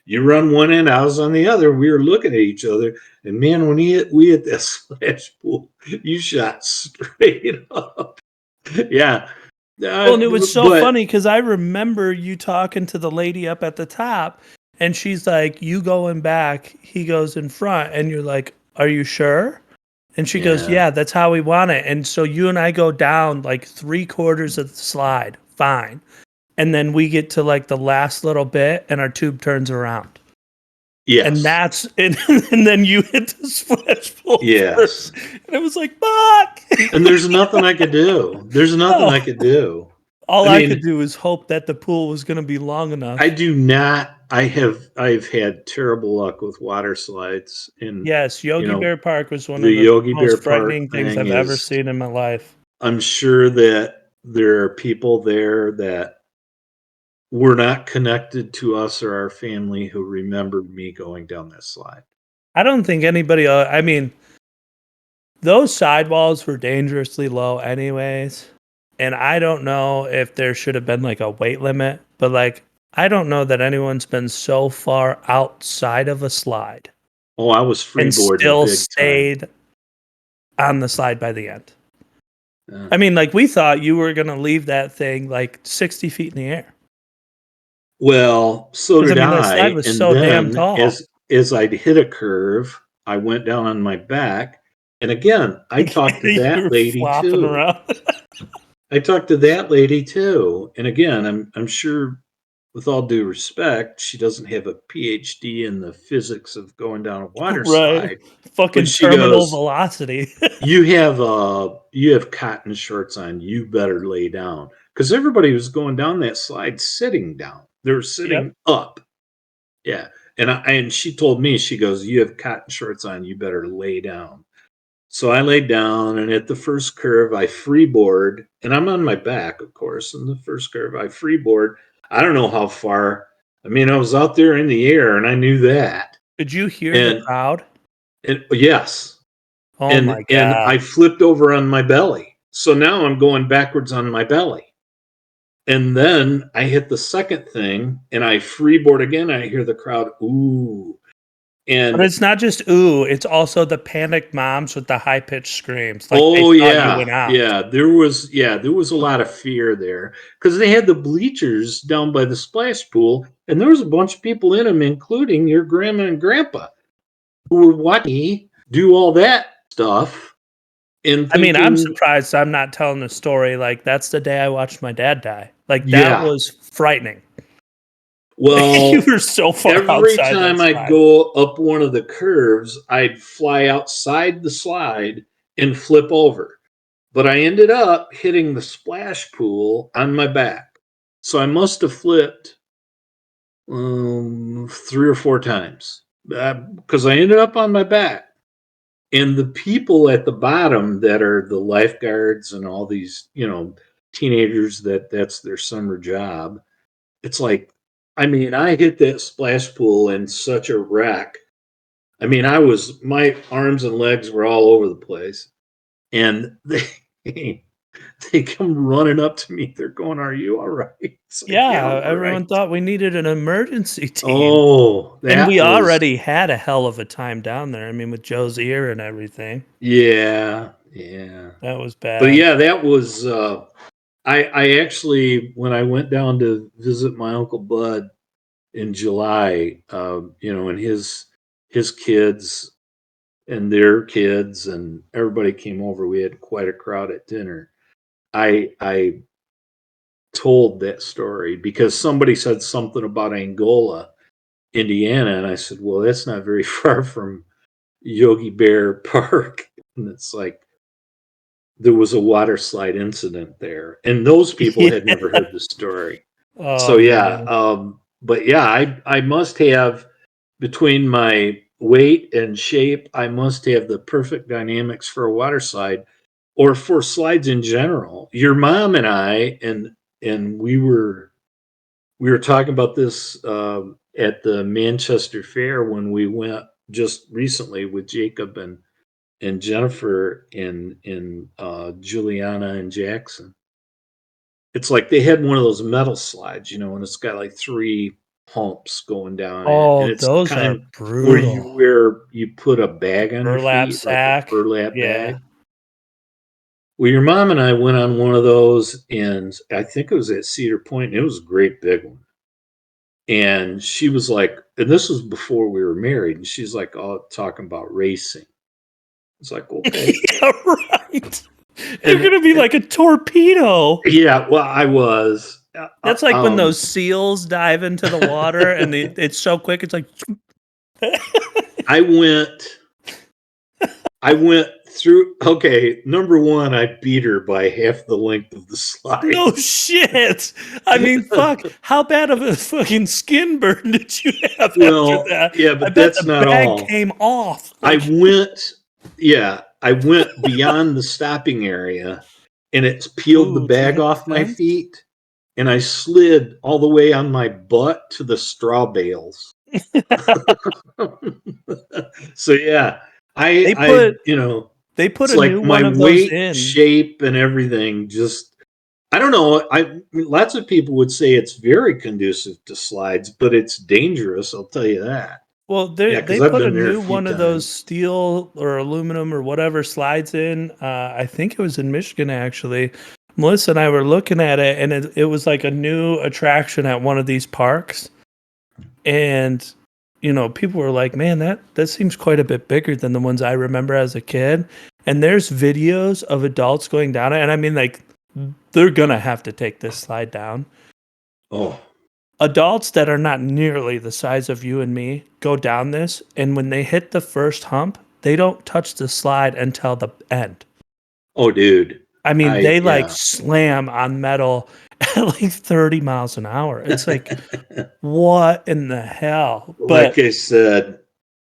you run one end, I was on the other. We were looking at each other, and man, when we hit that splash pool, you shot straight up. Yeah, Well, and it was so but funny because I remember you talking to the lady up at the top, and she's like, "You going back?" He goes in front, and you're like, "Are you sure?" And she goes, yeah, "Yeah, that's how we want it." And so you and I go down like 3/4 of the slide, fine, and then we get to like the last little bit, and our tube turns around, and yes, that's and then you hit the splash pole yes. first, and it was like, "Fuck!" And there's nothing I could do. There's nothing No, I could do. all I I could mean, do is hope that the pool was going to be long I enough. do not. I've had terrible luck with water slides, and Yes, Yogi Bear Park was one the of the Yogi Bear most Park frightening things thing I've ever is. seen in my life. I'm sure that there are people there that were not connected to us or our family who remember me going down that slide. I don't think anybody, I mean, those sidewalls were dangerously low, anyways. And I don't know if there should have been like a weight limit, but like, I don't know that anyone's been so far outside of a slide Oh, I was and freeboarding still big time. stayed on the slide by the end. Yeah. I mean, like, we thought you were going to leave that thing like 60 feet in the air. Well, so Because, I did mean, that slide I. was And so damn then tall. as I'd hit a curve, I went down on my back. And again, I talked to You that were lady flopping too. around. I talked to that lady too. And again, I'm sure, with all due respect, she doesn't have a PhD in the physics of going down a water Right. slide. But Fucking she terminal goes, velocity. you have cotton shorts on, you better lay down. Because everybody was going down that slide sitting down. They were Yep. sitting up. Yeah. And she told me, she goes, you have cotton shorts on, you better lay down. So I laid down, and at the first curve, I freeboard, and I'm on my back, of course. In the first curve, I freeboard. I don't know how far. I mean, I was out there in the air, and I knew that. Did you hear the And, crowd? yes, Oh and my and I god. flipped over on my belly. So now I'm going backwards on my belly. And then I hit the second thing, and I freeboard again. I hear the crowd, ooh, But and it's not just ooh, it's also the panicked moms with the high pitched screams. Like they oh thought you went yeah, out. yeah, there was a lot of fear there because they had the bleachers down by the splash pool, and there was a bunch of people in them, including your grandma and grandpa, who were watching me do all that stuff and I mean, I'm thinking, surprised I'm not telling the story. Like, that's the day I watched my dad die. Like, that yeah, was frightening. You well, were so far every outside that time I'd slide. go up one of the curves, I'd fly outside the slide and flip over. But I ended up hitting the splash pool on my back. So I must have flipped 3 or 4 times because I ended up on my back. And the people at the bottom that are the lifeguards and all these, teenagers that's their summer job, it's like, I mean, I hit that splash pool in such a wreck. I mean, my arms and legs were all over the place. And they come running up to me. They're going, "Are you all right?" It's like, "Yeah, I'm Yeah, all right." everyone thought we needed an emergency team. Oh, And we that was already had a hell of a time down there. I mean, with Joe's ear and everything. yeah, yeah. That was But bad. yeah, that was I actually when I went down to visit my Uncle Bud in July, and his kids and their kids and everybody came over. We had quite a crowd at dinner. I told that story because somebody said something about Angola, Indiana, and I said, "Well, that's not very far from Yogi Bear Park." And it's like there was a water slide incident there, and those people Yeah. had never heard the story. So Oh yeah, man. but yeah, I must have between my weight and shape, I must have the perfect dynamics for a water slide or for slides in general. Your mom and I and we were talking about this at the Manchester Fair when we went just recently with Jacob and Jennifer and Juliana and Jackson. It's like they had one of those metal slides, and it's got like three humps going down it, and Oh, it's the those are kind where brutal. you put a bag on your Burlap feet, like a sack. burlap Yeah. bag. Well, your mom and I went on one of those, and I think it was at Cedar Point, and it was a great big one. And she was like, and this was before we were married, and she's like, "Oh, talking about racing." It's like, okay. Yeah, right. You're And, gonna be and like a torpedo. yeah, well, I was. That's like when those seals dive into the water and it's so quick. It's like, I went I went through. Okay, number one, I beat her by half the length of the slide. no shit. I mean, fuck. How bad of a fucking skin burn did you have after Well, that? yeah, I but bet that's the not bag all. came off. I Like, went, yeah, I went beyond the stopping area, and it's peeled the ooh, do you bag hit the off my fence? feet, and I slid all the way on my butt to the straw bales. So yeah, They I put they put it's a new like my one of those weight, in. shape, and everything just I don't know. Lots of people would say it's very conducive to slides, but it's dangerous. I'll tell you that. Well, Yeah, they because I've put a been there a new few one of those times. steel or aluminum or whatever slides in. I think it was in Michigan actually. Melissa and I were looking at it, and it was like a new attraction at one of these parks. And people were like, "Man, that seems quite a bit bigger than the ones I remember as a kid." And there's videos of adults going down it, and I mean, like, they're gonna have to take this slide down. Oh, Adults that are not nearly the size of you and me go down this, and when they hit the first hump, they don't touch the slide until the end. oh, dude. I mean, they like Yeah. slam on metal at like 30 miles an hour. It's like, what in the hell? Like But I said,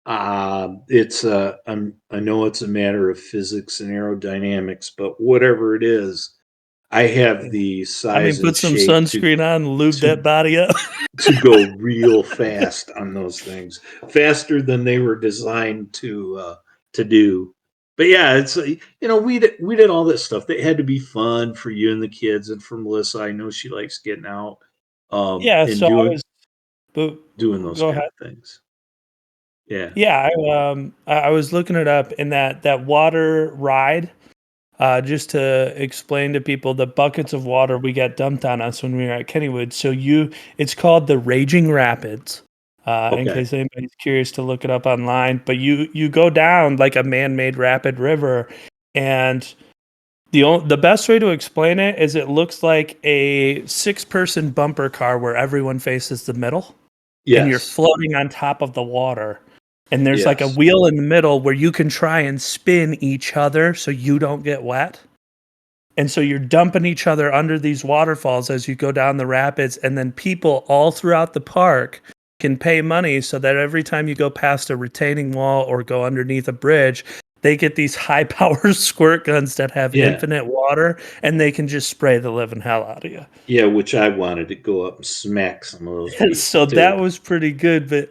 I know it's a matter of physics and aerodynamics, but whatever it is, I have the I mean, size and put some shape sunscreen on, lube that to body up. to go real fast on those things, faster than they were designed to do. But yeah, it's we did all this stuff. That had to be fun for you and the kids, and for Melissa. I know she likes getting out, Yeah, and so I doing was, but doing those go kind ahead. of things. Yeah. Yeah, I was looking it up in that water ride. Just to explain to people the buckets of water we got dumped on us when we were at Kennywood. So it's called the Raging Rapids. In Okay. case anybody's curious to look it up online, but you go down like a man-made rapid river, and the best way to explain it is it looks like a six-person bumper car where everyone faces the middle, and you're Yes. floating on top of the water. And there's like a Yes. wheel in the middle where you can try and spin each other so you don't get wet. And so you're dumping each other under these waterfalls as you go down the rapids. And then people all throughout the park can pay money so that every time you go past a retaining wall or go underneath a bridge, they get these high power squirt guns that have Yeah. infinite water, and they can just spray the living hell out of you. Yeah, which I wanted to go up and smack some of those people So too. that was pretty good. But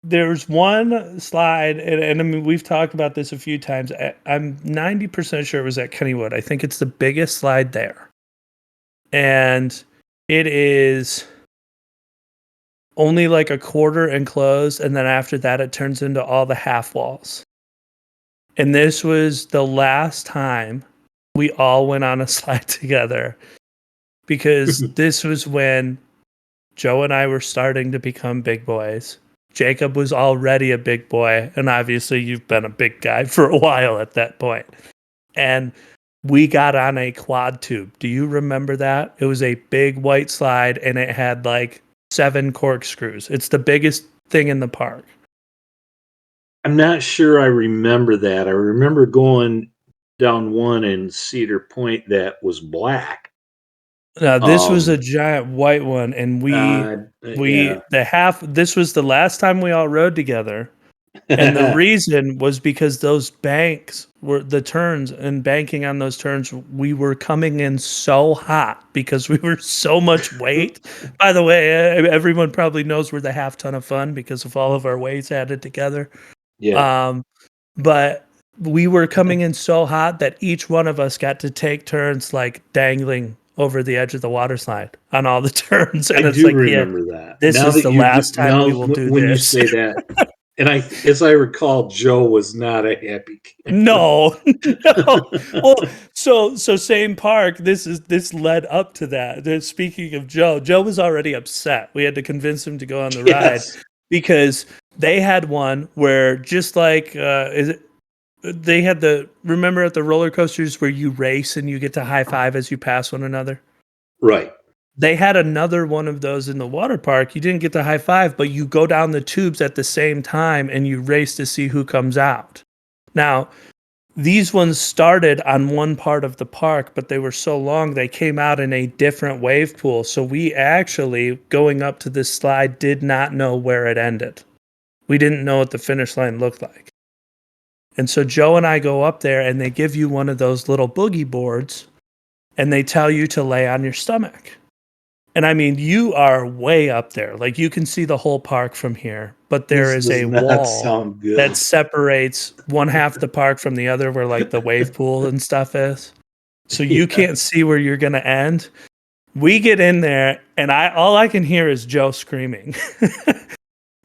there's one slide, and I mean, we've talked about this a few times. I'm 90% sure it was at Kennywood. I think it's the biggest slide there. And it is only like a quarter enclosed, and then after that, it turns into all the half walls. And this was the last time we all went on a slide together, because this was when Joe and I were starting to become big boys. Jacob was already a big boy, and obviously you've been a big guy for a while at that point. And we got on a quad tube. Do you remember that? It was a big white slide, and it had like 7 corkscrews. It's the biggest thing in the park. I'm not sure I remember that. I remember going down one in Cedar Point that was black. Now, this was a giant white one, and Yeah. this was the last time we all rode together. And the reason was because those banks were the turns, and banking on those turns, we were coming in so hot because we were so much weight. By the way, everyone probably knows we're the half ton of fun because of all of our weights added together. Yeah. But we were coming in so hot that each one of us got to take turns like dangling over the edge of the water slide on all the turns. And I it's do like, remember that. this Now is that the you last time we will do when you this. say that, and as I recall, Joe was not a happy camper. No, no. Well, so same park. This led up to that. Speaking of Joe was already upset. We had to convince him to go on the ride Yes. because they had one where, just like they had remember at the roller coasters where you race and you get to high five as you pass one another? Right. They had another one of those in the water park. You didn't get the high five, but you go down the tubes at the same time and you race to see who comes out. Now, these ones started on one part of the park, but they were so long they came out in a different wave pool. So we actually, going up to this slide, did not know where it ended. We didn't know what the finish line looked like. And so Joe and I go up there, and they give you one of those little boogie boards, and they tell you to lay on your stomach. And I mean, you are way up there. Like, you can see the whole park from here, but there This is does a not wall sound good. that separates one half the park from the other, where like the wave pool and stuff is. So you can't see where you're going to end. We get in there, and all I can hear is Joe screaming.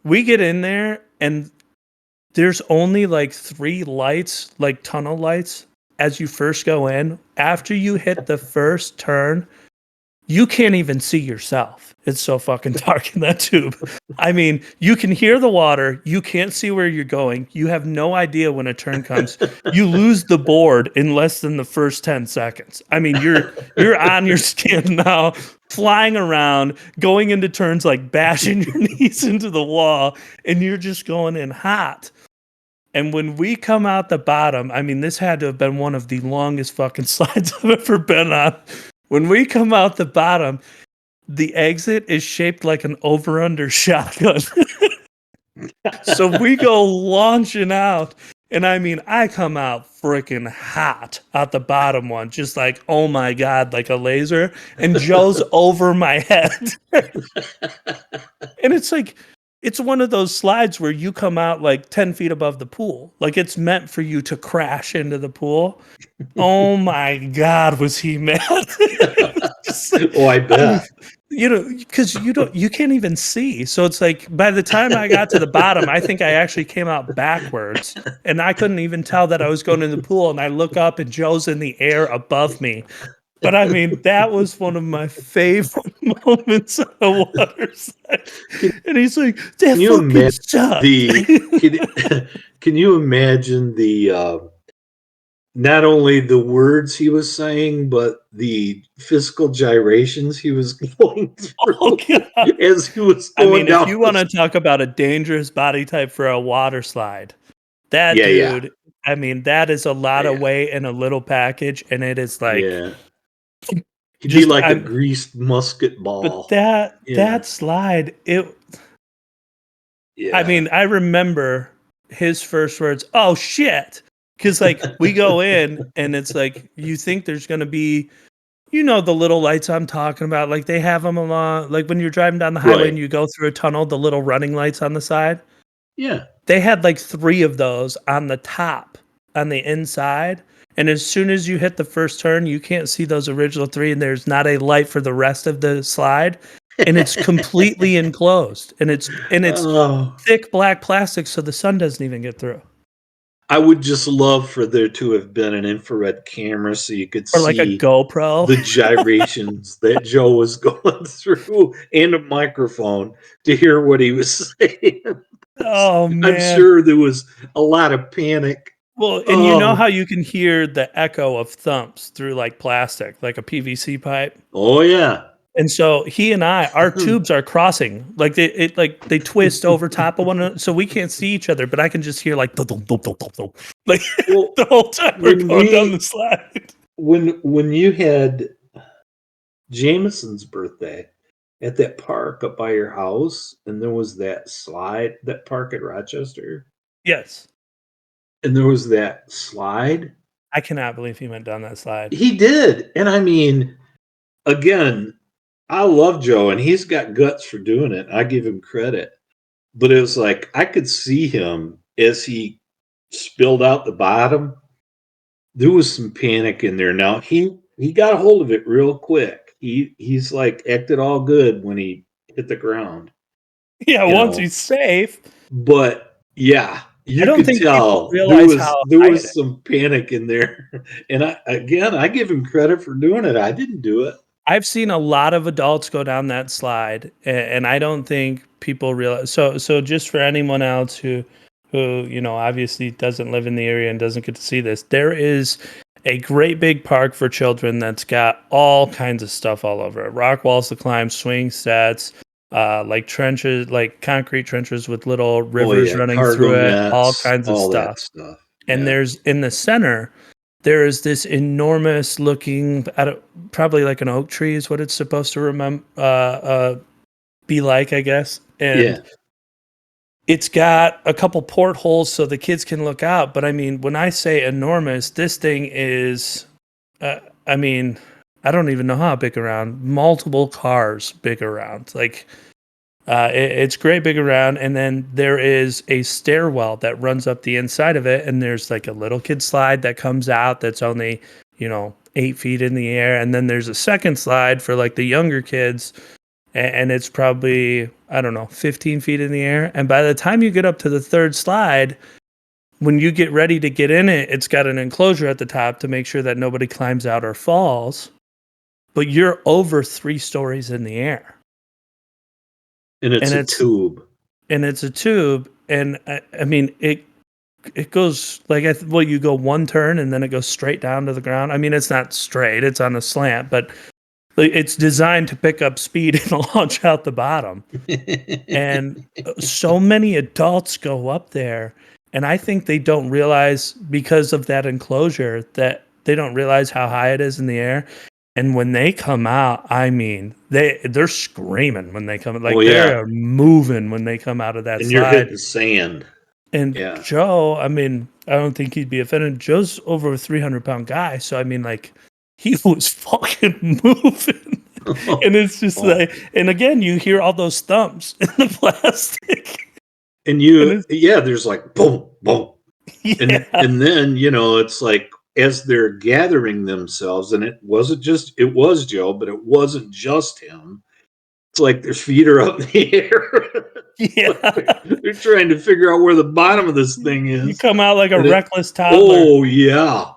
We get in there, and there's only like 3 lights, like tunnel lights, as you first go in. After you hit the first turn, you can't even see yourself. It's so fucking dark in that tube. I mean, you can hear the water. You can't see where you're going. You have no idea when a turn comes. You lose the board in less than the first 10 seconds. I mean, you're on your skin now, flying around, going into turns like bashing your knees into the wall, and you're just going in hot. And when we come out the bottom, I mean, this had to have been one of the longest fucking slides I've ever been on. When we come out the bottom, the exit is shaped like an over-under shotgun. So we go launching out. And I mean, I come out freaking hot out the bottom one, just like, oh my God, like a laser. And Joe's over my head. And it's like, it's one of those slides where you come out like 10 feet above the pool. Like, it's meant for you to crash into the pool. Oh my God, was he mad? Oh, I bet. Because you can't even see. So it's like, by the time I got to the bottom, I think I actually came out backwards, and I couldn't even tell that I was going in the pool. And I look up, and Joe's in the air above me. But I mean, that was one of my favorite moments on a water slide. And he's like, that fucking sucked. Can you imagine the not only the words he was saying, but the physical gyrations he was going through as he was going down? If you want to talk about a dangerous body type for a water slide, that Yeah, dude I mean, that is a lot of Yeah. weight in a little package, and it is like Yeah. He'd be just like a I'm greased musket but ball. that Yeah. that slide, I Yeah. mean, I remember his first words, "Oh shit." Cuz like we go in and it's like you think there's going to be the little lights I'm talking about, like they have them along like when you're driving down the highway and Right. you go through a tunnel, the little running lights on the side. Yeah. They had like 3 of those on the top, on the inside, and as soon as you hit the first turn, you can't see those original 3, and there's not a light for the rest of the slide, and it's completely enclosed, and it's Oh, thick black plastic so the sun doesn't even get through. I would just love for there to have been an infrared camera so you could Or like a see GoPro. the gyrations that Joe was going through and a microphone to hear what he was saying. Oh, I'm man. sure there was a lot of panic. Well, and you know Oh, how you can hear the echo of thumps through, like, plastic, like a PVC pipe? oh yeah. And so he and our tubes are crossing, like they twist over top of one another, so we can't see each other, but I can just hear like dum, dum, dum, dum, dum, like Well, the whole time we're when going down the we slide. when you had Jameson's birthday at that park up by your house, and there was that slide, that park at Rochester, Yes, and there was that slide. I cannot believe he went down that slide. He did, and I mean, again, I love Joe, and he's got guts for doing it. I give him credit, but it was like I could see him as he spilled out the bottom. There was some panic in there. Now he got a hold of it real quick. He's like acted all good when he hit the ground, Yeah, you once know. he's safe. But yeah, I you don't could think people tell realize how there high it was is. some panic in there. And I give him credit for doing it. I didn't do it. I've seen a lot of adults go down that slide, and I don't think people realize. So just for anyone else who obviously doesn't live in the area and doesn't get to see this, there is a great big park for children that's got all kinds of stuff all over it. Rock walls to climb, swing sets, like trenches, like concrete trenches with little Oh rivers yeah, running cargo through it, all nets, kinds of all that stuff. stuff. And Yeah. there's in the center, there is this enormous looking, I don't, probably like an oak tree is what it's supposed to be like, I guess. And Yeah. it's got a couple portholes so the kids can look out. But I mean, when I say enormous, this thing is, I mean, I don't even know how big around. Multiple cars big around. Like it's great big around, and then there is a stairwell that runs up the inside of it, and there's like a little kid slide that comes out that's only 8 feet in the air, and then there's a second slide for like the younger kids, and it's probably I don't know 15 feet in the air, and by the time you get up to the third slide, when you get ready to get in it, it's got an enclosure at the top to make sure that nobody climbs out or falls, but you're over 3 stories in the air, And and it's a it's tube. and it's a tube, and I mean it goes like well, you go one turn and then it goes straight down to the ground. I mean, it's not straight; it's on a slant, but like, it's designed to pick up speed and launch out the bottom. And so many adults go up there, and I think they don't realize because of that enclosure that they don't realize how high it is in the air. And when they come out, I mean, they're screaming when they come, Oh like they yeah. are moving when they come out of that And you're slide. hitting sand. And Yeah. Joe, I mean, I don't think he'd be offended. Joe's over a 300-pound guy, so I mean, like, he was fucking moving, and it's just Oh. like, and again, you hear all those thumps in the plastic, And and you it's yeah, there's like boom, boom. yeah, And then, it's like as they're gathering themselves, and it was Joe, but it wasn't just him. It's like their feet are up in the air. Like yeah. they're trying to figure out where the bottom of this thing You is. come out like a And it reckless toddler. oh yeah.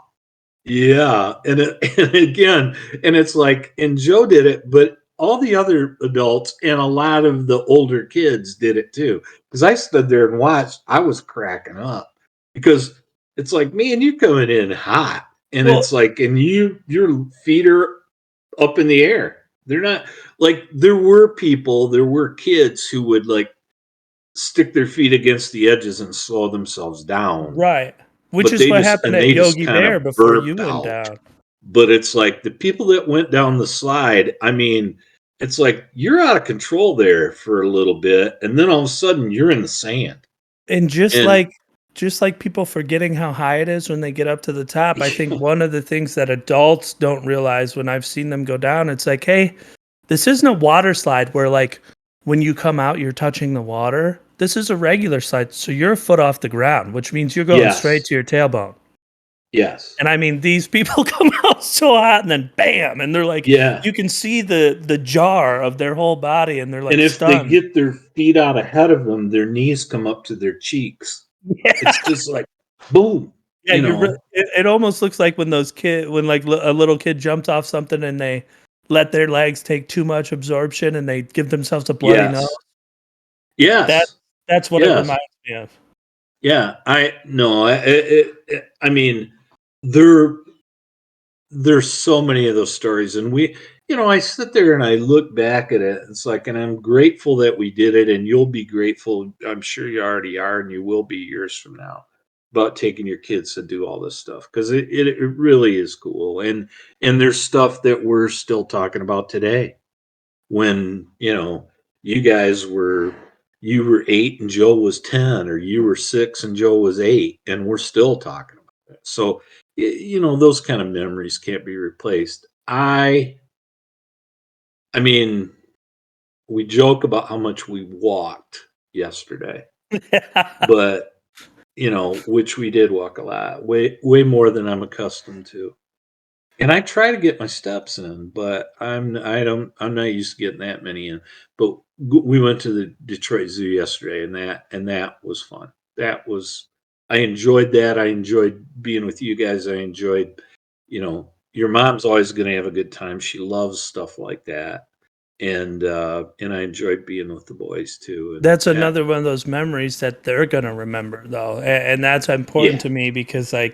Yeah. And again, and it's like, and Joe did it, but all the other adults and a lot of the older kids did it too. Because I stood there and watched, I was cracking up because it's like, man, you coming in hot. And Well, it's like, and your feet are up in the air. They're not like there were kids who would like stick their feet against the edges and slow themselves down. right, Which but is they what just happened and at they just Yogi kind Bear of before you burped went out. down. But it's like the people that went down the slide, I mean, it's like you're out of control there for a little bit, and then all of a sudden you're in the sand. And And just like people forgetting how high it is when they get up to the top, I think one of the things that adults don't realize when I've seen them go down, it's like, hey, this isn't a water slide where like when you come out you're touching the water. This is a regular slide, so you're a foot off the ground, which means you're going straight yes, to your tailbone. yes, And I mean, these people come out so hot and then bam, and they're like, yeah. you can see the jar of their whole body and they're And like if they stunned. get their feet out ahead of them, their knees come up to their cheeks. Yeah. It's just like boom, Yeah, it almost looks like when when like a little kid jumps off something and they let their legs take too much absorption and they give themselves a bloody nose. Yes, That yes, that's what it yes. reminds me of. Yeah, I no, I mean, there there's so many of those stories, and I sit there and I look back at it. It's like, and I'm grateful that we did it, and you'll be grateful. I'm sure you already are, and you will be years from now about taking your kids to do all this stuff because it really is cool, and there's stuff that we're still talking about today when you guys were you were 8 and Joe was 10, or you were 6 and Joe was 8, and we're still talking about it. So those kind of memories can't be replaced. I mean, we joke about how much we walked yesterday, but which we did walk a lot, way more than I'm accustomed to. And I try to get my steps in, but I'm not used to getting that many in. But we went to the Detroit Zoo yesterday, and that was fun. I enjoyed that. I enjoyed being with you guys. I enjoyed, your mom's always going to have a good time. She loves stuff like that, and I enjoyed being with the boys too. And That's another one of those memories that they're gonna remember though, and that's important yeah, to me because yeah.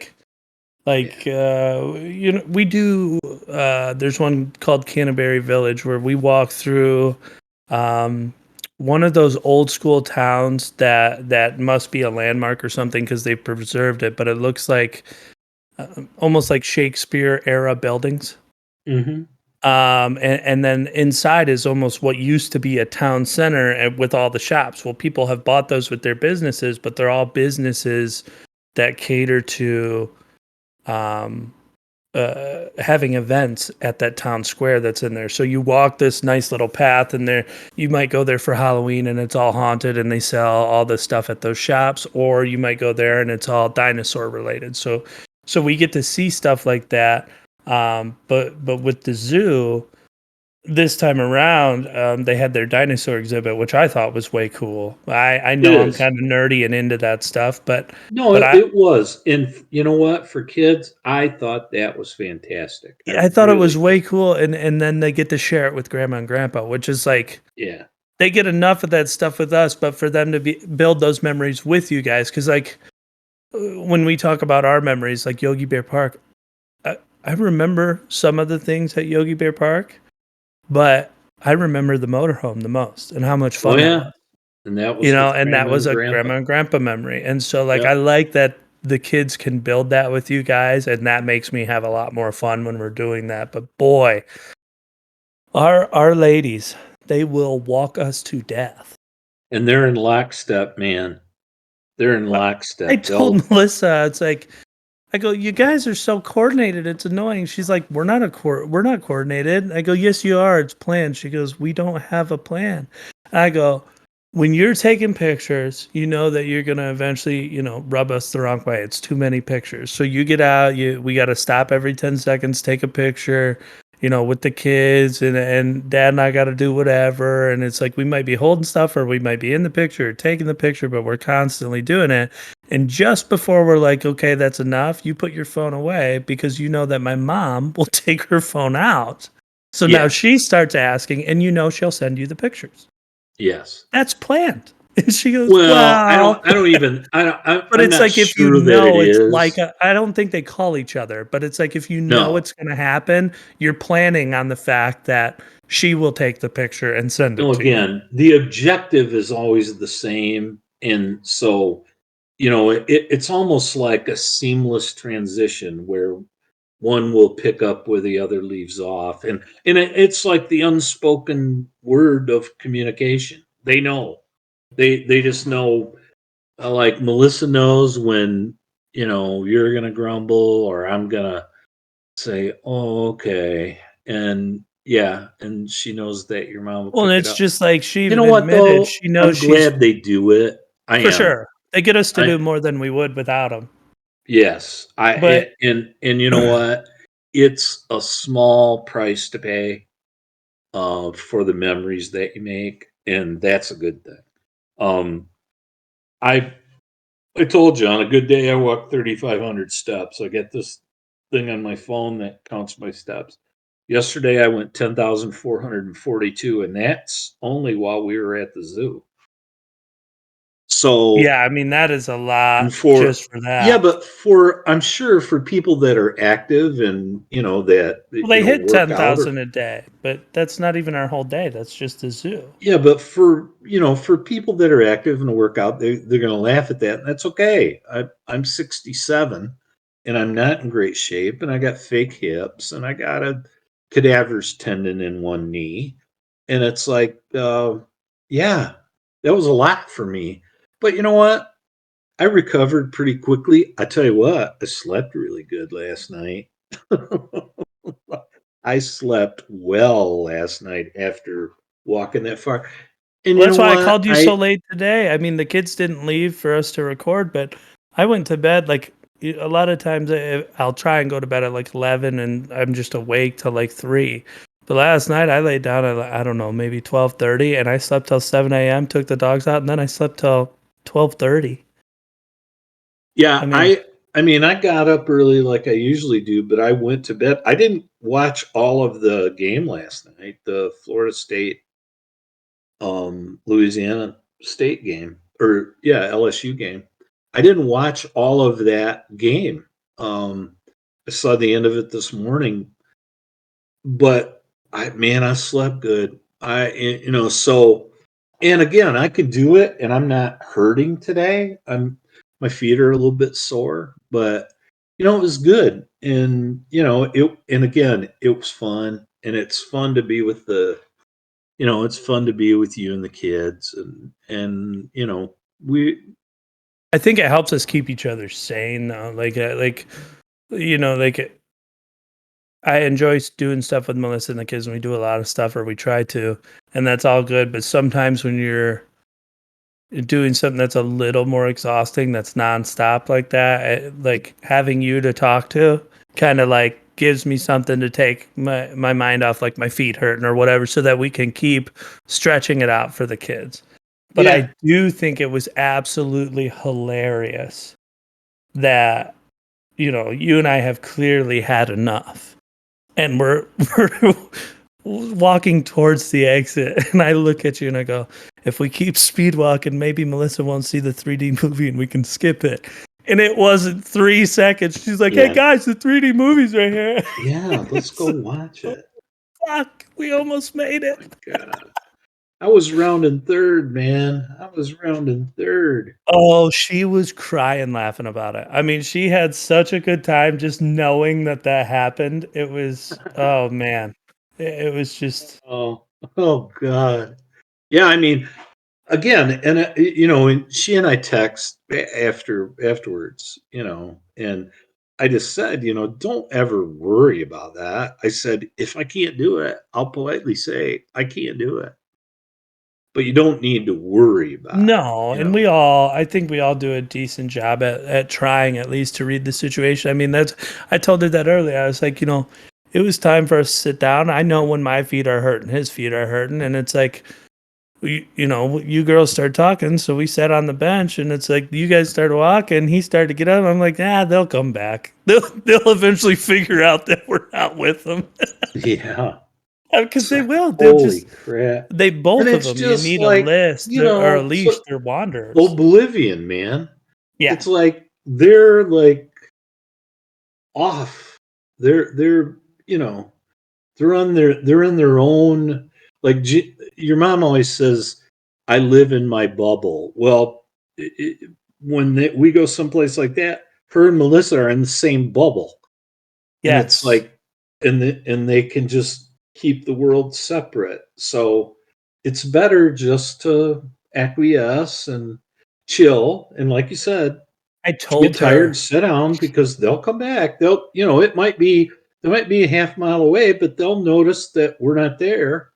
we do. There's one called Canterbury Village where we walk through um, one of those old school towns that must be a landmark or something because they've preserved it, but it looks like almost like Shakespeare era buildings. Hmm. And then inside is almost what used to be a town center with all the shops. Well, people have bought those with their businesses, but they're all businesses that cater to um, having events at that town square that's in there. So you walk this nice little path, and there you might go there for Halloween, and it's all haunted, and they sell all this stuff at those shops, or you might go there and it's all dinosaur related. So we get to see stuff like that. But with the zoo this time around, they had their dinosaur exhibit, which I thought was way cool. I It know I'm is. kind of nerdy and into that stuff, No, but it was. And you know what? For kids, I thought that was fantastic. I I thought it was really way did. cool, and then they get to share it with grandma and grandpa, which is like Yeah. they get enough of that stuff with us, but for them to build those memories with you guys, because like when we talk about our memories, like Yogi Bear Park, I remember some of the things at Yogi Bear Park, but I remember the motorhome the most and how much Oh, fun that yeah. was. And that was with And that grandma was and a grandpa. grandma and grandpa memory. And so like I Yep. like that the kids can build that with you guys, and that makes me have a lot more fun when we're doing that. But boy, our ladies, they will walk us to death. And they're in lockstep, man. They're in I lockstep. They'll, told Melissa, it's like I go, you guys are so coordinated. It's annoying. She's like, we're not coordinated. I go, yes, you are. It's planned. She goes, we don't have a plan. I go, when you're taking pictures, you know that you're gonna eventually, rub us the wrong way. It's too many pictures. So you get out. We got to stop every 10 seconds, take a picture. With the kids, and dad and I got to do whatever. And it's like we might be holding stuff, or we might be in the picture, or taking the picture, but we're constantly doing it. And just before we're like, okay, that's enough, you put your phone away because you know that my mom will take her phone out. So now yeah. she starts asking, and she'll send you the pictures. Yes. That's planned. And she goes, Well, well, I don't even, I don't, but I'm it's not like if sure that it it's like is. I don't think they call each other, but it's like if you know No. it's going to happen, you're planning on the fact that she will take the picture and send No, it to you. again, the objective is always the same. And so it's almost like a seamless transition where one will pick up where the other leaves off, and it's like the unspoken word of communication. They know, they just know. Like Melissa knows when you're gonna grumble or I'm gonna say, "Oh, okay," and yeah, and she knows that your mom will Well, pick and it it's up. just like she You even know what admitted though? she knows I'm she's glad they do it. I for am. sure. They get us to do I more than we would without them. Yes. But And you know what? It's a small price to pay for the memories that you make, and that's a good thing. Um, I I told you on a good day I walk 3,500 steps. I get this thing on my phone that counts my steps. Yesterday I went 10,442, and that's only while we were at the zoo. So yeah, I mean, that is a and lot for just for yeah, that. but for I'm sure for people that are active and that Well, they hit work out, 10,000 or a day, but that's not even our whole day. That's just the zoo. yeah, but for people that are active and work out, they're going to laugh at that, and that's okay. I'm 67, and I'm not in great shape, and I got fake hips, and I got a cadaver's tendon in one knee, and it's like, yeah, that was a lot for me. But you know what? I recovered pretty quickly. I tell you what, I slept really good last night. I slept well last night after walking that far. And Well, you that's know why I what? called you so late today. I mean, the kids didn't leave for us to record, but I went to bed like a lot of times I'll try and go to bed at like 11 and I'm just awake till like 3. But last night I laid down at I don't know, maybe 12:30 and I slept till 7 a.m., took the dogs out and then I slept till 12:30. I Yeah, mean, I mean, I got up early like I usually do, but I went to bed. I didn't watch all of the game last night, the Florida State Louisiana State game, or yeah, LSU game. I didn't watch all of that game. I saw the end of it this morning, but I slept good. So, and again, I could do it, and I'm not hurting today. My feet are a little bit sore, but it was good, and and again, it was fun, and it's fun to be with it's fun to be with you and the kids, and we I think it helps us keep each other sane though. Like like I enjoy doing stuff with Melissa and the kids, and we do a lot of stuff, or we try to, and that's all good. But sometimes when you're doing something that's a little more exhausting, that's nonstop like that, like having you to talk to, kind of like gives me something to take my mind off, like my feet hurting or whatever, so that we can keep stretching it out for the kids. But yeah, I do think it was absolutely hilarious that you and I have clearly had enough and we're walking towards the exit and I look at you and I go, if we keep speed walking, maybe Melissa won't see the 3D movie and we can skip it. And it wasn't 3 seconds. She's like, hey yeah, guys, the 3D movie's right here. yeah. Let's go So, watch oh, it. fuck, we almost made Oh it. my god. I was rounding third, man. I was rounding third. Oh, she was crying laughing about it. I mean, she had such a good time just knowing that that happened. It was, oh man, it was just, Oh, oh God. Yeah, I mean, again, and and she and I text afterwards, and I just said, don't ever worry about that. I said, if I can't do it, I'll politely say I can't do it, but you don't need to worry about it. no. And I think we all do a decent job at trying at least to read the situation. I mean, I told her that earlier. I was like, it was time for us to sit down. I know when my feet are hurting, his feet are hurting. And it's like, you girls start talking, so we sat on the bench, and it's like you guys started walking. He started to get up. I'm like, they'll come back. They'll eventually figure out that we're not with them, Yeah. because It's they like, will. holy crap. They And both of it's them. You just need a like, list or a leash. so They're wanderers. oblivion, man. Yeah. It's like they're like off. They're you know they're in their own, like your mom always says, I live in my bubble. Well, we go someplace like that, her and Melissa are in the same bubble, and it's Yes. like, and they can just keep the world separate. So it's better just to acquiesce and chill. And like you said, I if you get told tired, her. sit down because they'll come back. They'll, they might be a half mile away, but they'll notice that we're not there.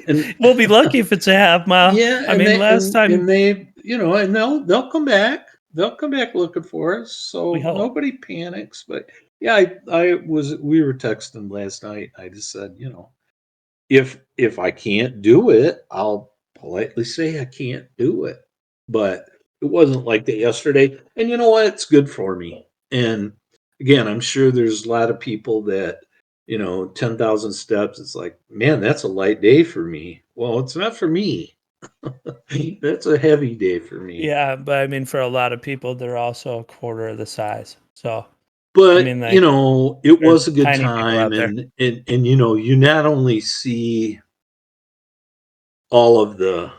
And We'll be lucky if it's a half mile. yeah, I mean, last time and they, and they'll come back. They'll come back looking for us. we So hope. nobody panics. But yeah, we were texting last night. I just said, if I can't do it, I'll politely say I can't do it. But it wasn't like that yesterday. And you know what? It's good for me. And again, I'm sure there's a lot of people that, 10,000 steps. It's like, man, that's a light day for me. Well, it's not for me. That's a heavy day for me. Yeah, but I mean, for a lot of people, they're also a quarter of the size. So, I But, mean, like, it there's was a good tiny people time. out there. And you not only see all of the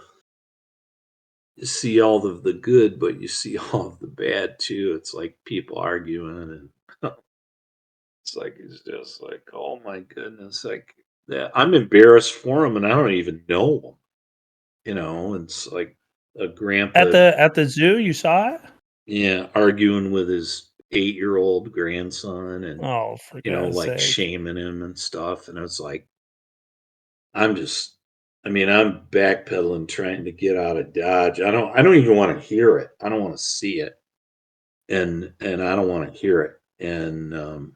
good, but you see all of the bad too. It's like people arguing, and it's just like, oh my goodness, like that. I'm embarrassed for him, and I don't even know him. It's like a At grandpa, the zoo, you saw it? yeah, arguing with his 8-year-old grandson, and Oh, for God's like sake. shaming him and stuff. And it's like, I'm just, I'm backpedaling, trying to get out of Dodge. I don't even want to hear it. I don't want to see it, and I don't want to hear it. And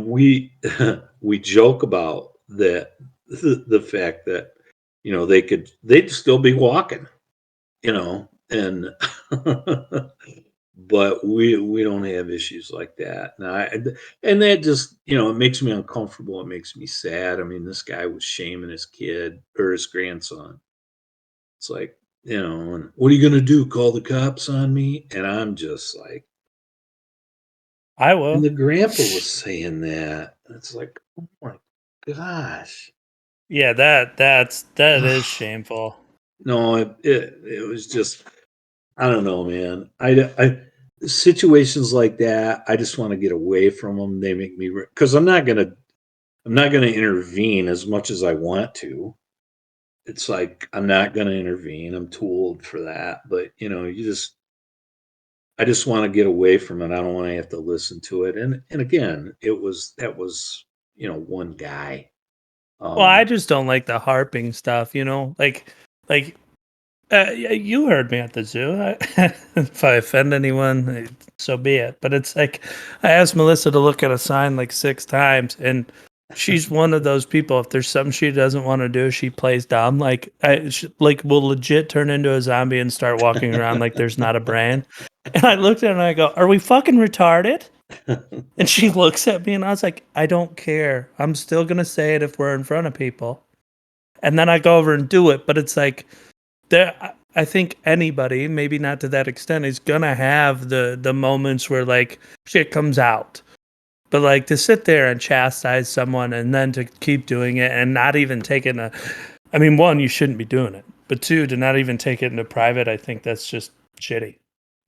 we we joke about that, the fact that they'd still be walking, and but we don't have issues like that. And that just, it makes me uncomfortable. It makes me sad. I mean, this guy was shaming his kid or his grandson. It's like, and what are you gonna do? Call the cops on me? And I'm just like, I and will. the grandpa was saying that. It's like, oh my gosh. Yeah, that is shameful. No, it was just, I don't know, man. Situations like that, I just want to get away from them. They make me, because I'm not gonna intervene as much as I want to. It's like I'm not gonna intervene. I'm too old for that. But I just want to get away from it. I don't want to have to listen to it. And again, that was one guy. Well, I Um, just don't like the harping stuff, like you heard me at the zoo. If I offend anyone, so be it. But it's like I asked Melissa to look at a sign like 6 times, and she's one of those people. If there's something she doesn't want to do, she plays dumb. Like will legit turn into a zombie and start walking around like there's not a brain. And I looked at her and I go, "Are we fucking retarded?" And she looks at me and I was like, "I don't care. I'm still gonna say it if we're in front of people." And then I go over and do it, but it's like I think anybody, maybe not to that extent, is gonna have the moments where like shit comes out. But like to sit there and chastise someone and then to keep doing it and not even taking I mean, one, you shouldn't be doing it. But two, to not even take it into private, I think that's just shitty.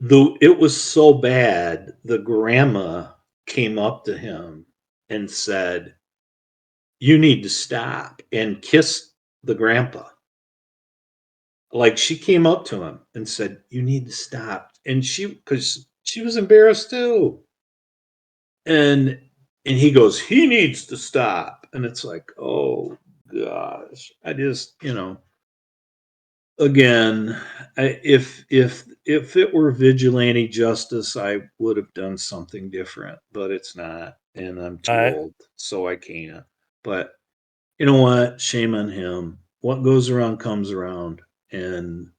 Though it was so bad, the grandma came up to him and said, "You need to stop," and kissed the grandpa. Like, she came up to him and said, "You need to stop." And because she was embarrassed too. And he goes, "He needs to stop." And it's like, oh gosh. I just, again, if it were vigilante justice, I would have done something different, but it's not, and I'm too I old, so I can't. But you know what? Shame on him. What goes around comes around, and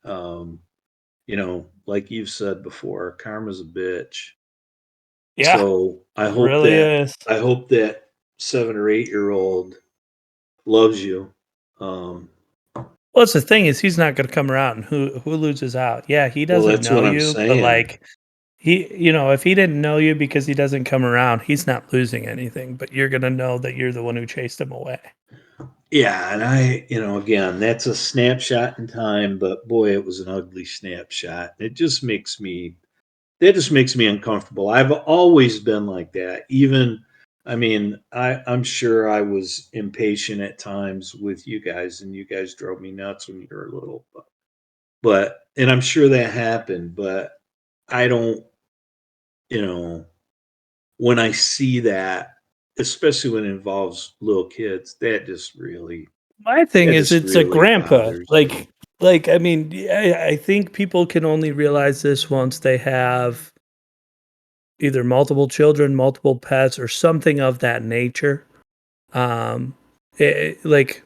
like you've said before, karma's a bitch. yeah, So it really is. I hope that 7 or 8 year old loves you. Um, Well, it's the thing is he's not gonna come around and who loses out? Yeah, he well, doesn't that's know what I'm you, but saying. like if he didn't know you because he doesn't come around, he's not losing anything, but you're going to know that you're the one who chased him away. Yeah, and again, that's a snapshot in time, but boy, it was an ugly snapshot. That just makes me uncomfortable. I've always been like that. Even, I mean, I'm sure I was impatient at times with you guys, and you guys drove me nuts when you were little. And I'm sure that happened, but I don't, you know, when I see that, especially when it involves little kids, My thing that is, just it's a really grandpa. bothers me. Like I mean, I think people can only realize this once they have either multiple children, multiple pets, or something of that nature. Um, like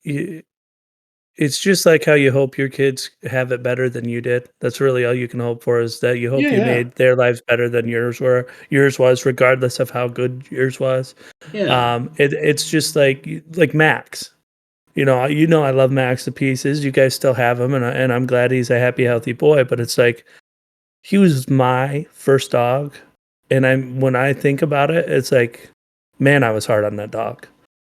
you, it's just like how you hope your kids have it better than you did. That's really all you can hope for, is that you hope Yeah, you yeah, made their lives better than yours was, regardless of how good yours was. yeah, It's just like Max. I love Max to pieces. You guys still have him, and I'm glad he's a happy, healthy boy. But it's like he was my first dog, and when I think about it, it's like, man, I was hard on that dog.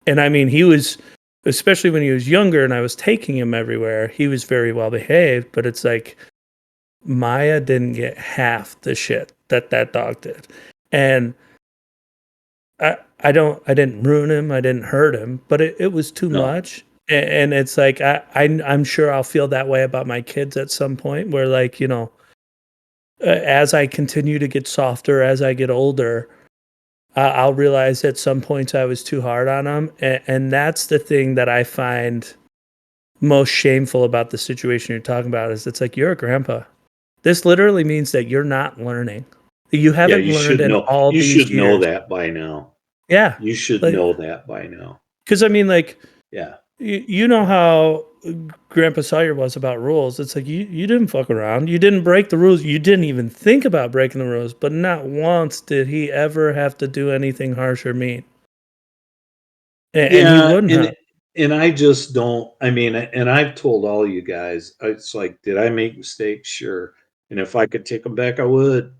And I mean, he was, especially when he was younger, and I was taking him everywhere. He was very well behaved, but it's like Maya didn't get half the shit that dog did, and I didn't ruin him, I didn't hurt him, but it was too no, much. And it's like I'm sure I'll feel that way about my kids at some point, where like, as I continue to get softer, as I get older, I'll realize at some points I was too hard on them, and that's the thing that I find most shameful about the situation you're talking about. Is it's like, you're a grandpa. This literally means that you're not learning. You yeah, haven't you learned should in know. all You these should know years. that by now. Yeah, You should like, know that by now. because I mean, like, Yeah, you know how Grandpa Sawyer was about rules. It's like, you didn't fuck around. You didn't break the rules. You didn't even think about breaking the rules. But not once did he ever have to do anything harsh or mean. And he yeah, wouldn't have. and I just don't. I mean, and I've told all you guys. It's like, did I make mistakes? Sure, and if I could take them back, I would.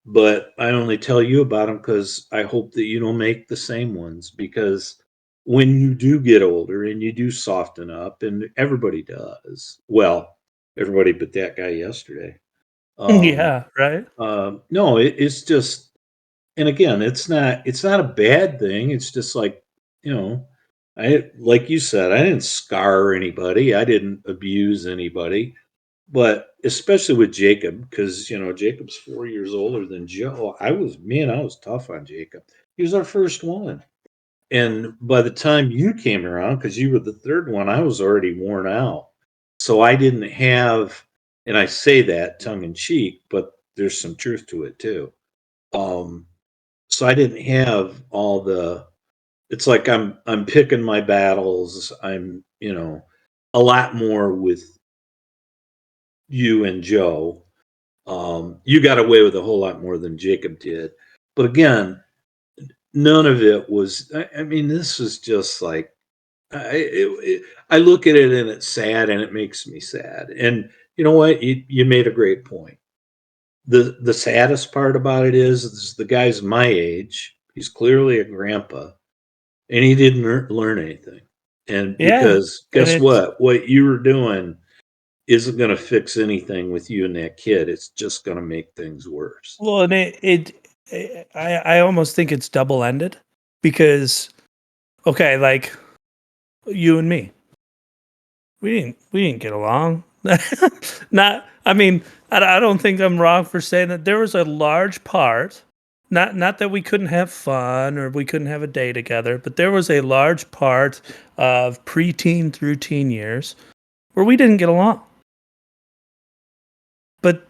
But I only tell you about them because I hope that you don't make the same ones. Because when you do get older and you do soften up, and everybody does, well, everybody but that guy yesterday. Um, Yeah, right. no, it's just, and again, it's not a bad thing. It's just like, you know, I like you said, I didn't scar anybody. I didn't abuse anybody. But especially with Jacob, because Jacob's 4 years older than Joe. I was tough on Jacob. He was our first one. And by the time you came around, because you were the third one, I was already worn out. So I didn't have, and I say that tongue in cheek, but there's some truth to it too. Um, so I didn't have all the. It's like I'm picking my battles. I'm a lot more with you and Joe. You got away with a whole lot more than Jacob did. But again, none of it was. I mean, this was just like I look at it and it's sad and it makes me sad. And you know what? You made a great point. The saddest part about it is the guy's my age. He's clearly a grandpa, and he didn't learn anything. And Yeah, because and guess what? What you were doing isn't going to fix anything with you and that kid. It's just going to make things worse. and I almost think it's double ended, because okay, like, you and me, we didn't get along. Not, I mean, I don't think I'm wrong for saying that there was a large part, not that we couldn't have fun or we couldn't have a day together, but there was a large part of preteen through teen years where we didn't get along. But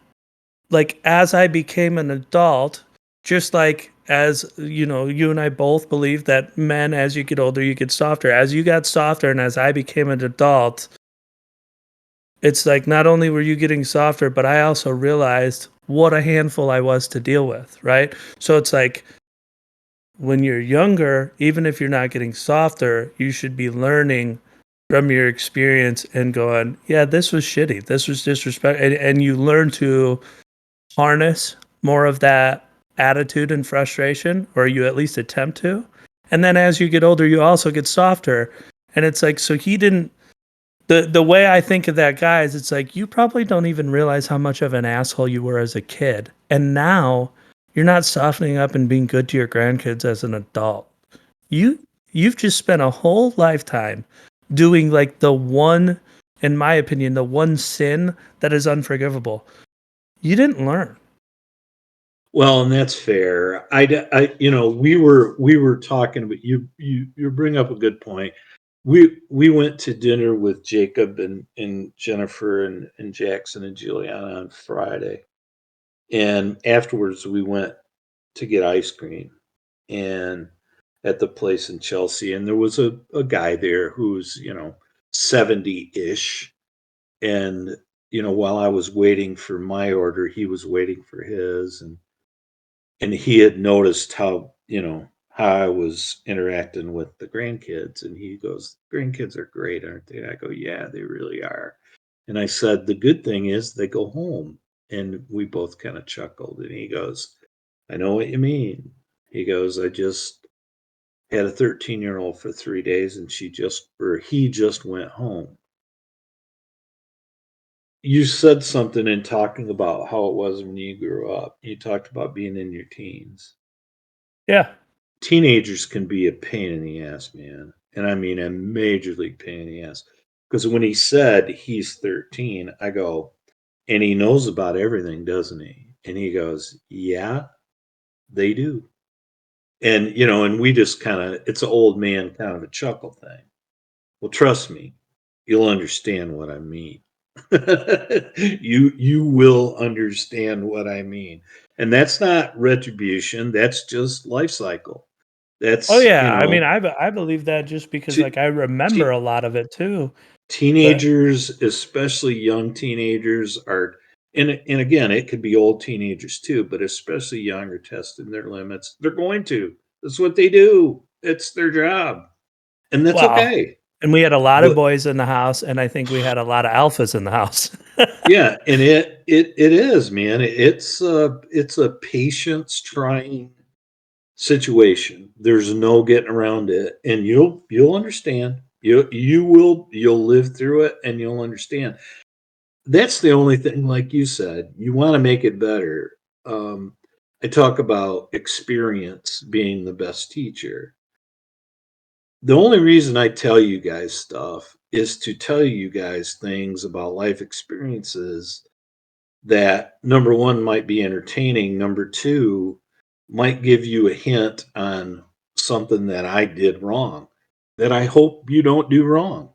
like, as I became an adult, just like, as you and I both believe that men, as you get older, you get softer. As you got softer, and as I became an adult, it's like, not only were you getting softer, but I also realized what a handful I was to deal with, right? So it's like, when you're younger, even if you're not getting softer, you should be learning from your experience and going, yeah, this was shitty. This was disrespect. And you learn to harness more of that attitude and frustration, or you at least attempt to. And then as you get older, you also get softer. And it's like, so he didn't, the way I think of that guy is it's like, you probably don't even realize how much of an asshole you were as a kid. And now you're not softening up and being good to your grandkids as an adult. You, you've just spent a whole lifetime doing like the one, in my opinion, the one sin that is unforgivable. You didn't learn. Well, and that's fair. We were talking, but you bring up a good point. We went to dinner with Jacob and Jennifer and Jackson and Juliana on Friday, and afterwards we went to get ice cream and at the place in Chelsea, and there was a guy there who's 70-ish, and while I was waiting for my order, he was waiting for his, and he had noticed how I was interacting with the grandkids, and he goes, "Grandkids are great, aren't they?" I go, "Yeah, they really are." And I said, "The good thing is they go home." And we both kind of chuckled, and he goes, "I know what you mean." He goes, "I just had a 13-year-old for 3 days, and he just went home." You said something in talking about how it was when you grew up. You talked about being in your teens. Yeah. Teenagers can be a pain in the ass, man. And I mean a major league pain in the ass. Because when he said he's 13, I go, and he knows about everything, doesn't he? And he goes, "Yeah, they do." And we just kind of, it's an old man kind of a chuckle thing. Well, trust me, you'll understand what I mean. You will understand what I mean. And that's not retribution, that's just life cycle. Oh That's, yeah. I mean, I believe that just because t- like I remember t- a lot of it too. But teenagers, especially young teenagers, are, and again, it could be old teenagers too, but especially young are testing their limits. They're going to. That's what they do. It's their job, and that's wow. okay. And we had a lot of But boys in the house, and I think we had a lot of alphas in the house. yeah, and it is, man. It's a patience trying situation. There's no getting around it, and you'll understand. You'll live through it, and you'll understand. That's the only thing, like you said, you want to make it better. Um, I talk about experience being the best teacher. The only reason I tell you guys stuff is to tell you guys things about life experiences that, number one, might be entertaining, number two, might give you a hint on something that I did wrong that I hope you don't do wrong.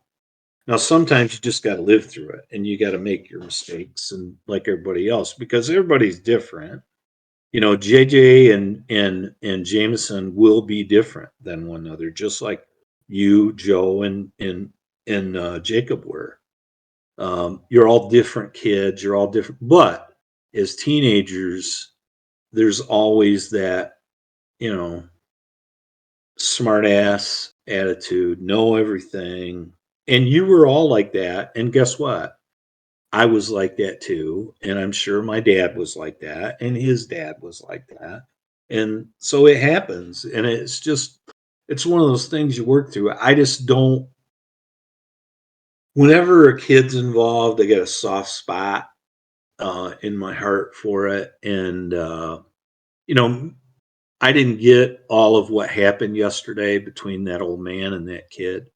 Now, sometimes you just got to live through it and you got to make your mistakes and like everybody else because everybody's different. JJ and Jameson will be different than one another, just like you, Joe, and Jacob were. You're all different kids. You're all different, but as teenagers, there's always that you know smart ass attitude, know everything, and you were all like that. And guess what? I was like that too, and I'm sure my dad was like that, and his dad was like that, and so it happens, and it's one of those things you work through. I just don't. Whenever a kid's involved, I get a soft spot in my heart for it. And, you know, I didn't get all of what happened yesterday between that old man and that kid.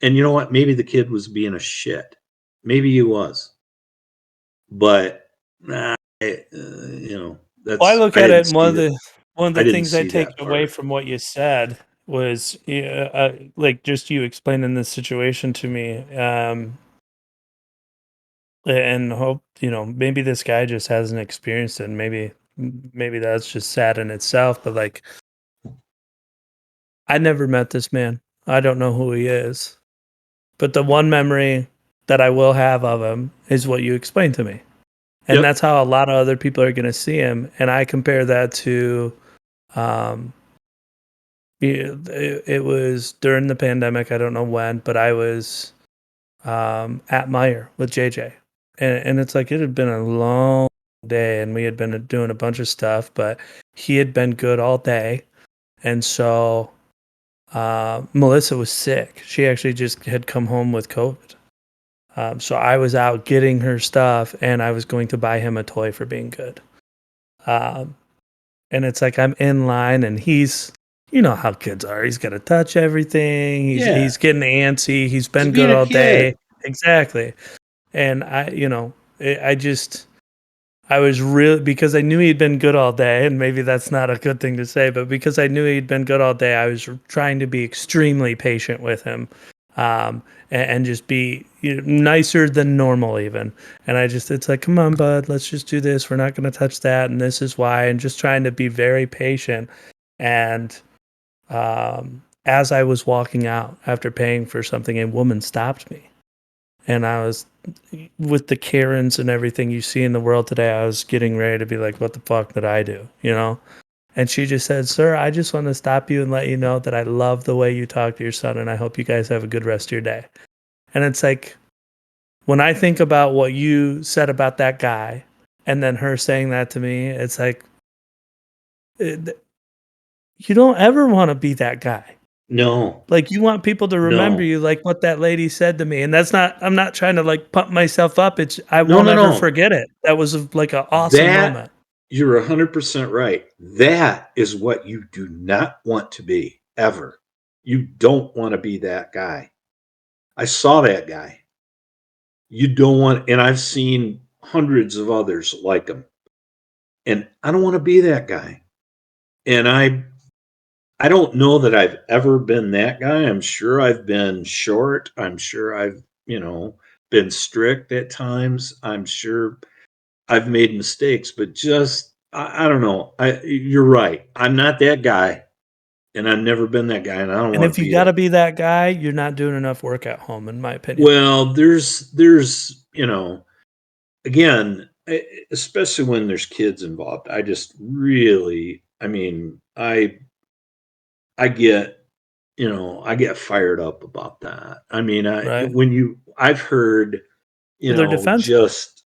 And you know what? Maybe the kid was being a shit. Maybe he was. But, nah, Well, I look I at didn't it, and see that. one of I the didn't things I see take that away part. from what you said was, yeah, like just you explaining this situation to me, and hope maybe this guy just hasn't experienced it. And maybe that's just sad in itself. But like, I never met this man. I don't know who he is. But the one memory that I will have of him is what you explained to me. And Yep. that's how a lot of other people are going to see him. And I compare that to, um, it was during the pandemic. I don't know when, but I was at Meyer with JJ. And it's like it had been a long day and we had been doing a bunch of stuff, but he had been good all day. And so Melissa was sick. She actually just had come home with COVID. So I was out getting her stuff, and I was going to buy him a toy for being good. Um, and it's like I'm in line, and he's, you know how kids are. He's got to touch everything. Yeah. He's getting antsy. He's He's been being good a all kid. day. Exactly. And I was really, because I knew he'd been good all day, and maybe that's not a good thing to say, but because I knew he'd been good all day, I was trying to be extremely patient with him, and just be, nicer than normal even. And it's like, come on, bud, let's just do this. We're not going to touch that, and this is why, and just trying to be very patient. And as I was walking out after paying for something, a woman stopped me, and I was, with the Karens and everything you see in the world today, I was getting ready to be like, what the fuck did I do? You know? And she just said, sir, I just want to stop you and let you know that I love the way you talk to your son, and I hope you guys have a good rest of your day. And it's like, when I think about what you said about that guy and then her saying that to me, it's like, you don't ever want to be that guy. No, Like, you want people to remember no, you like what that lady said to me, and that's not, I'm not trying to, like, pump myself up, it's, I no, won't no, ever no. forget it. That was, like, an awesome That moment. you're 100% right. That is what you do not want to be ever. You don't want to be that guy. I saw that guy. You don't want, and I've seen hundreds of others like him. And I don't want to be that guy. And I don't know that I've ever been that guy. I'm sure I've been short. I'm sure I've, been strict at times. I'm sure I've made mistakes, but just I don't know. You're right. I'm not that guy, and I've never been that guy, and I don't And want if to you be that. gotta be that guy, you're not doing enough work at home, in my opinion. Well, there's again, especially when there's kids involved. I just really, I mean, I get, I get fired up about that. I mean, Right? I've heard, Well, they're defensive. just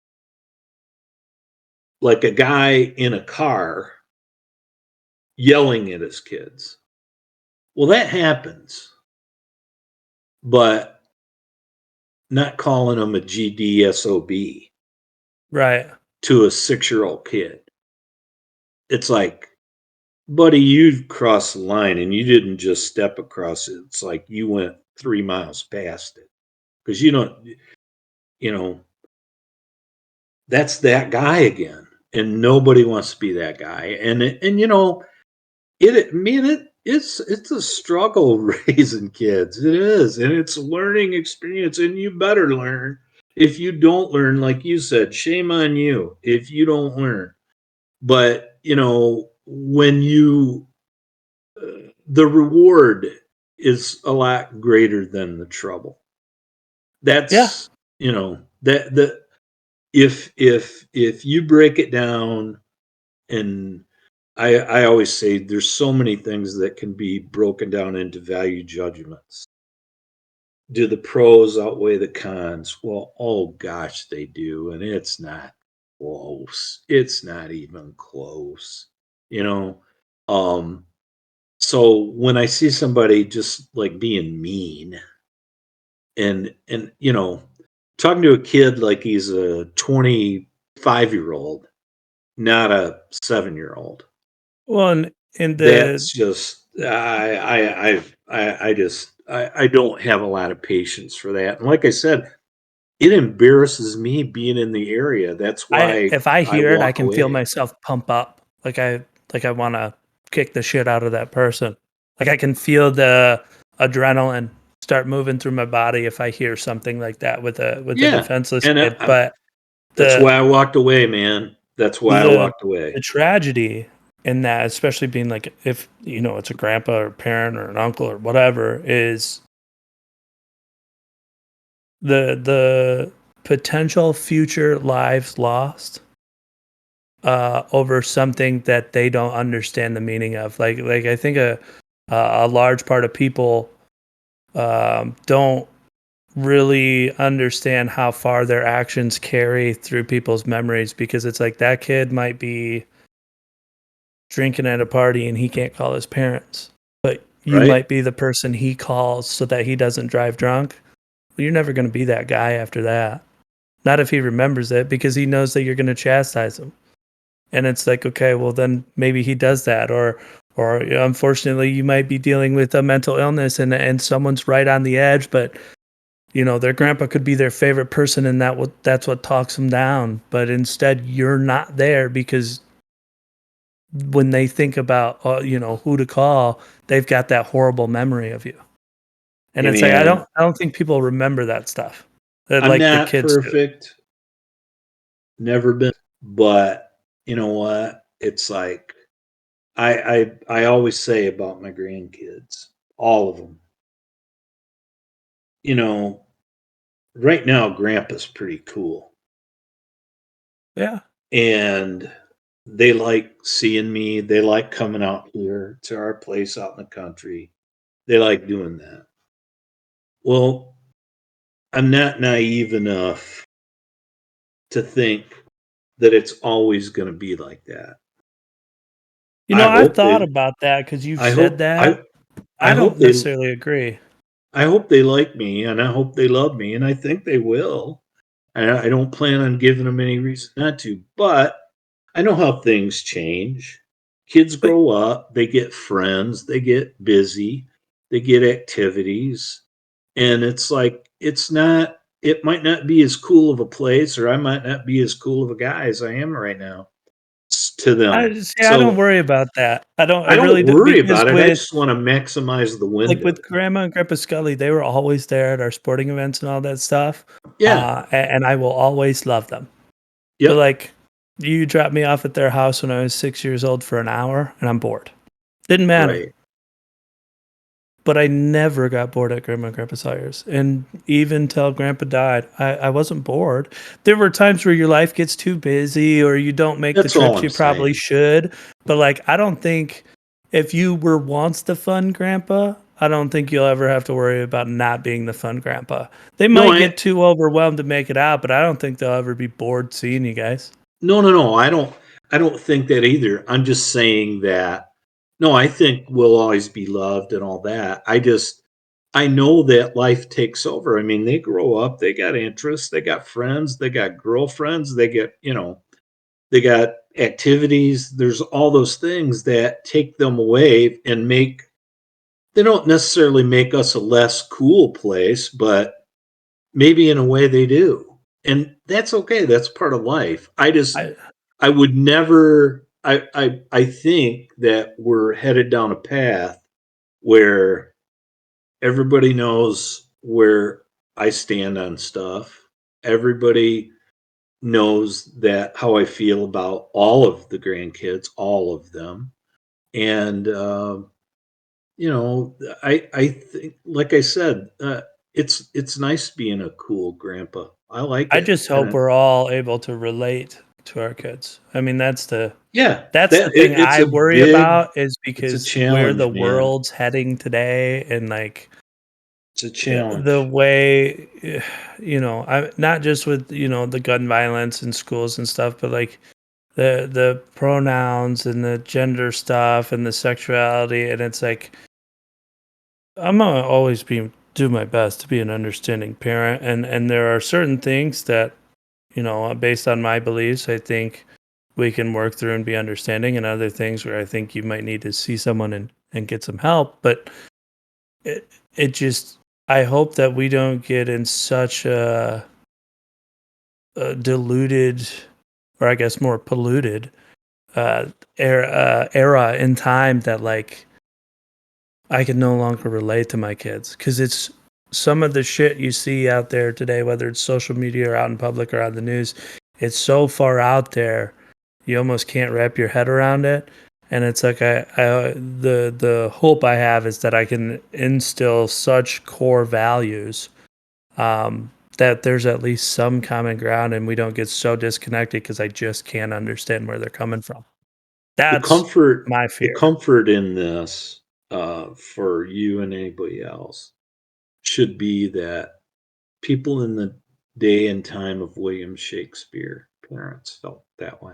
like a guy in a car yelling at his kids. Well, that happens, but not calling them a GDSOB Right. to a 6-year-old kid. It's like, buddy, you crossed the line and you didn't just step across it. It's like you went 3 miles past it because you don't, you know, that's that guy again. And nobody wants to be that guy. And man, it's a struggle raising kids. It is, and it's a learning experience. And you better learn. If you don't learn, like you said, shame on you if you don't learn. But when the reward is a lot greater than the trouble. Yeah. That's that the if you break it down, and I always say there's so many things that can be broken down into value judgments. Do the pros outweigh the cons? Well, oh gosh, they do, and it's not close. It's not even close. You know, um, so when I see somebody just like being mean and talking to a kid like he's a 25-year-old, not a 7-year-old, Well, and the that's just I don't have a lot of patience for that. And like I said, it embarrasses me being in the area. That's I why if I I hear it, I walk can feel away. myself pump up. Like I wanna kick the shit out of that person. Like, I can feel the adrenaline start moving through my body if I hear something like that with a Yeah, defenseless and kid. But that's the why I walked away, man. That's why I the walked away. the tragedy in that, especially being like, if it's a grandpa or parent or an uncle or whatever, is the potential future lives lost over something that they don't understand the meaning of. Like I think a large part of people don't really understand how far their actions carry through people's memories, because it's like that kid might be drinking at a party and he can't call his parents, but you right? might be the person he calls so that he doesn't drive drunk. Well, you're never going to be that guy after that. Not if he remembers it, because he knows that you're going to chastise him. And it's like, okay, well then maybe he does that, or unfortunately you might be dealing with a mental illness and someone's right on the edge, but their grandpa could be their favorite person, and that's what talks them down. But instead, you're not there, because when they think about who to call, they've got that horrible memory of you. And Hey, it's like man, I don't think people remember that stuff that I'm like the not kids do. perfect, never been, but you know what? It's like I always say about my grandkids, all of them. You know, right now, Grandpa's pretty cool, Yeah. and they like seeing me. They like coming out here to our place out in the country. They like doing that. Well, I'm not naive enough to think that it's always going to be like that. I I've hope thought they. about that because you've I said hope. that. I I hope don't they. necessarily agree. I hope they like me, and I hope they love me, and I think they will. I don't plan on giving them any reason not to, but I know how things change. Kids But grow up, they get friends, they get busy, they get activities, and it's like it might not be as cool of a place, or I might not be as cool of a guy as I am right now to them. I don't So worry about that. I I don't really do, worry because about it. I just want to maximize the with window. Grandma and Grandpa Scully, they were always there at our sporting events and all that stuff. Yeah. And I will always love them. But Yep. like, you dropped me off at their house when I was 6 years old for an hour, and I'm bored. Didn't matter. Right. But I never got bored at Grandma and Grandpa Sawyer's. And even till Grandpa died, I wasn't bored. There were times where your life gets too busy or you don't make the That's all trips I'm you probably saying. should. But like, I don't think if you were once the fun grandpa, I don't think you'll ever have to worry about not being the fun grandpa. They No, might I get too overwhelmed to make it out, but I don't think they'll ever be bored seeing you guys. No, no, no. I don't think that either. I'm just saying that no, I think we'll always be loved and all that. I know that life takes over. I mean, they grow up, they got interests, they got friends, they got girlfriends, they got activities. There's all those things that take them away and they don't necessarily make us a less cool place, but maybe in a way they do. And that's okay. That's part of life. I I would never I think that we're headed down a path where everybody knows where I stand on stuff. Everybody knows that how I feel about all of the grandkids, all of them. And you know, I think like I said, it's nice being a cool grandpa. I like I it. just hope And we're all able to relate to our kids. I mean, yeah, that's the that thing it's I a worry big about, is it's a because where the challenge, man. world's heading today, and like It's a the challenge. way I not just with the gun violence in schools and stuff, but like the pronouns and the gender stuff and the sexuality, and it's like I'm gonna always be do my best to be an understanding parent, and there are certain things that based on my beliefs, I think we can work through and be understanding, and other things where I think you might need to see someone and get some help. But it just, I hope that we don't get in such a diluted, or I guess more polluted, era in time, that like I can no longer relate to my kids, because it's some of the shit you see out there today, whether it's social media or out in public or on the news. It's so far out there, you almost can't wrap your head around it. And it's like the hope I have is that I can instill such core values, that there's at least some common ground, and we don't get so disconnected because I just can't understand where they're coming from. The That's comfort my the fear. comfort in this, for you and anybody else should be that people in the day and time of William Shakespeare, parents felt that way.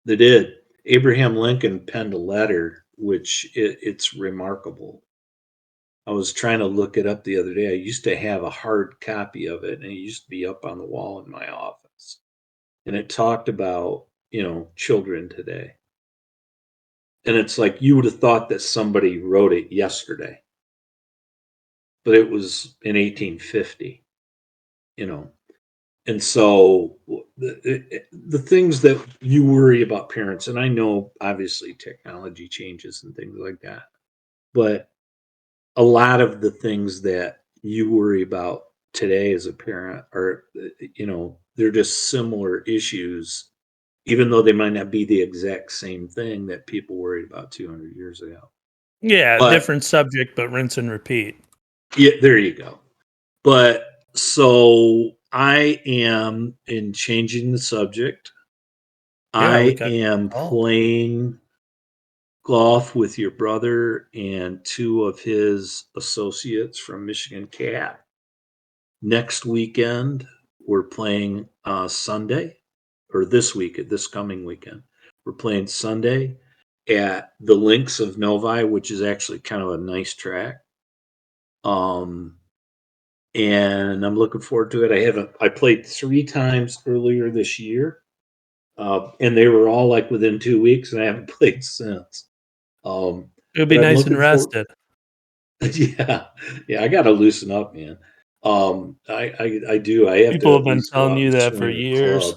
They did. Abraham Lincoln penned a letter which it's remarkable. I was trying to look it up the other day. I used to have a hard copy of it, and it used to be up on the wall in my office. And it talked about, children today. And it's like you would have thought that somebody wrote it yesterday, but it was in 1850, you know. And so the things that you worry about parents, and I know obviously technology changes and things like that, but a lot of the things that you worry about today as a parent are, they're just similar issues, even though they might not be the exact same thing that people worried about 200 years ago. Yeah, But different subject, but rinse and repeat. yeah, there you go. But so I am in changing the subject. Yeah, we I got am called. playing golf with your brother and two of his associates from Michigan Cat. Next weekend, we're playing Sunday, or this coming weekend. We're playing Sunday at the Links of Novi, which is actually kind of a nice track. Um, and I'm looking forward to it. I played 3 times earlier this year, and they were all like within 2 weeks, and I haven't played since. It'll be But I'm nice and looking for, rested. yeah, yeah. I got to loosen up, man. I do. I have to People have at been least go telling out you and that for swing a years.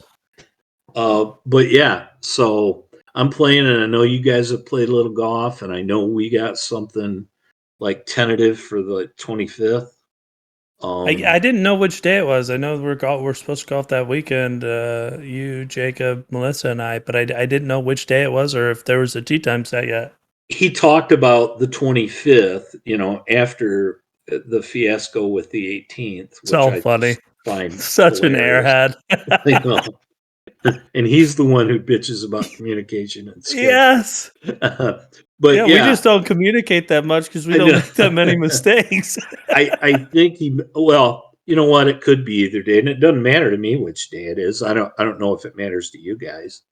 club. But yeah, so I'm playing, and I know you guys have played a little golf, and I know we got something like tentative for the 25th. I didn't know which day it was. I know we're supposed to golf that weekend. You, Jacob, Melissa, and I. But I didn't know which day it was or if there was a tee time set yet. He talked about the 25th, after the fiasco with the 18th, which So I funny. just find Such an hilarious. airhead. I know. And he's the one who bitches about communication and schedule. Yes. But Yeah, we yeah, just don't communicate that much because we I don't know. make that many mistakes. I think well, you know what? It could be either day, and it doesn't matter to me which day it is. I don't know if it matters to you guys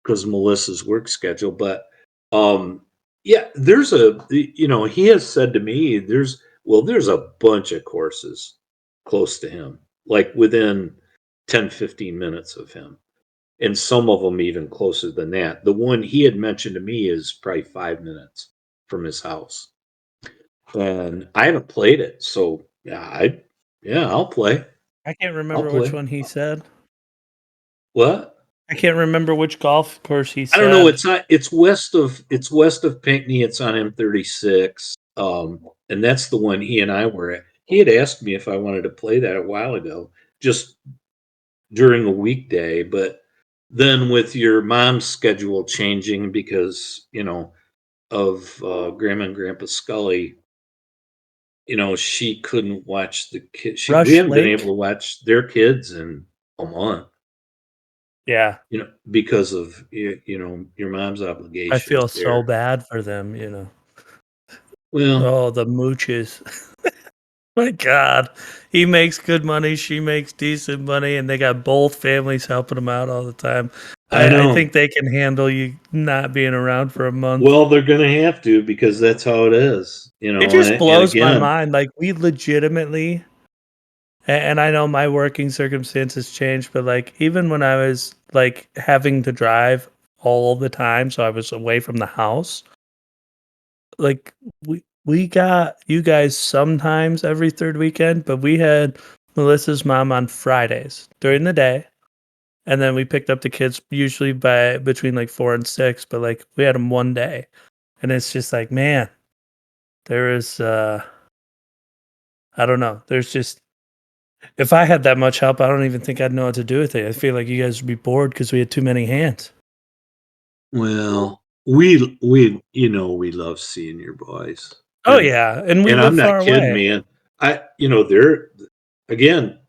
because Melissa's work schedule, but um, yeah, he has said to me there's a bunch of courses close to him, like within 10-15 minutes of him, and some of them even closer than that. The one he had mentioned to me is probably 5 minutes from his house, and I haven't played it, so yeah, I'll play. I can't I'll remember which play. one he said. What? I can't remember which golf course he I don't know. said. It's west of Pinckney. It's on M36. And that's the one he and I were at. He had asked me if I wanted to play that a while ago, just during a weekday. But then with your mom's schedule changing because of Grandma and Grandpa Scully, she couldn't watch the kids. We Rush haven't been able Lake? to watch their kids in a month. Yeah. Because of your mom's I obligations feel so there. bad for them. Well, Oh, the mooches. My God. He makes good money. She makes decent money. And they got both families helping them out all the time. I I know. think they can handle you not being around for a month. Well, they're going to have to because that's how it is, It just And blows my again, mind. Like, we legitimately, and I know my working circumstances changed, but like, even when I was like having to drive all the time, so I was away from the house, like we got you guys sometimes every third weekend, but we had Melissa's mom on Fridays during the day, and then we picked up the kids usually by between like 4 and 6. But like we had them one day, and it's just like, man, there is I don't know. There's just if I had that much help, I don't even think I'd know what to do with it. I feel like you guys would be bored because we had too many hands. well, we love seeing your boys, Oh and yeah, and we and live I'm not far kidding, away. man. They're again,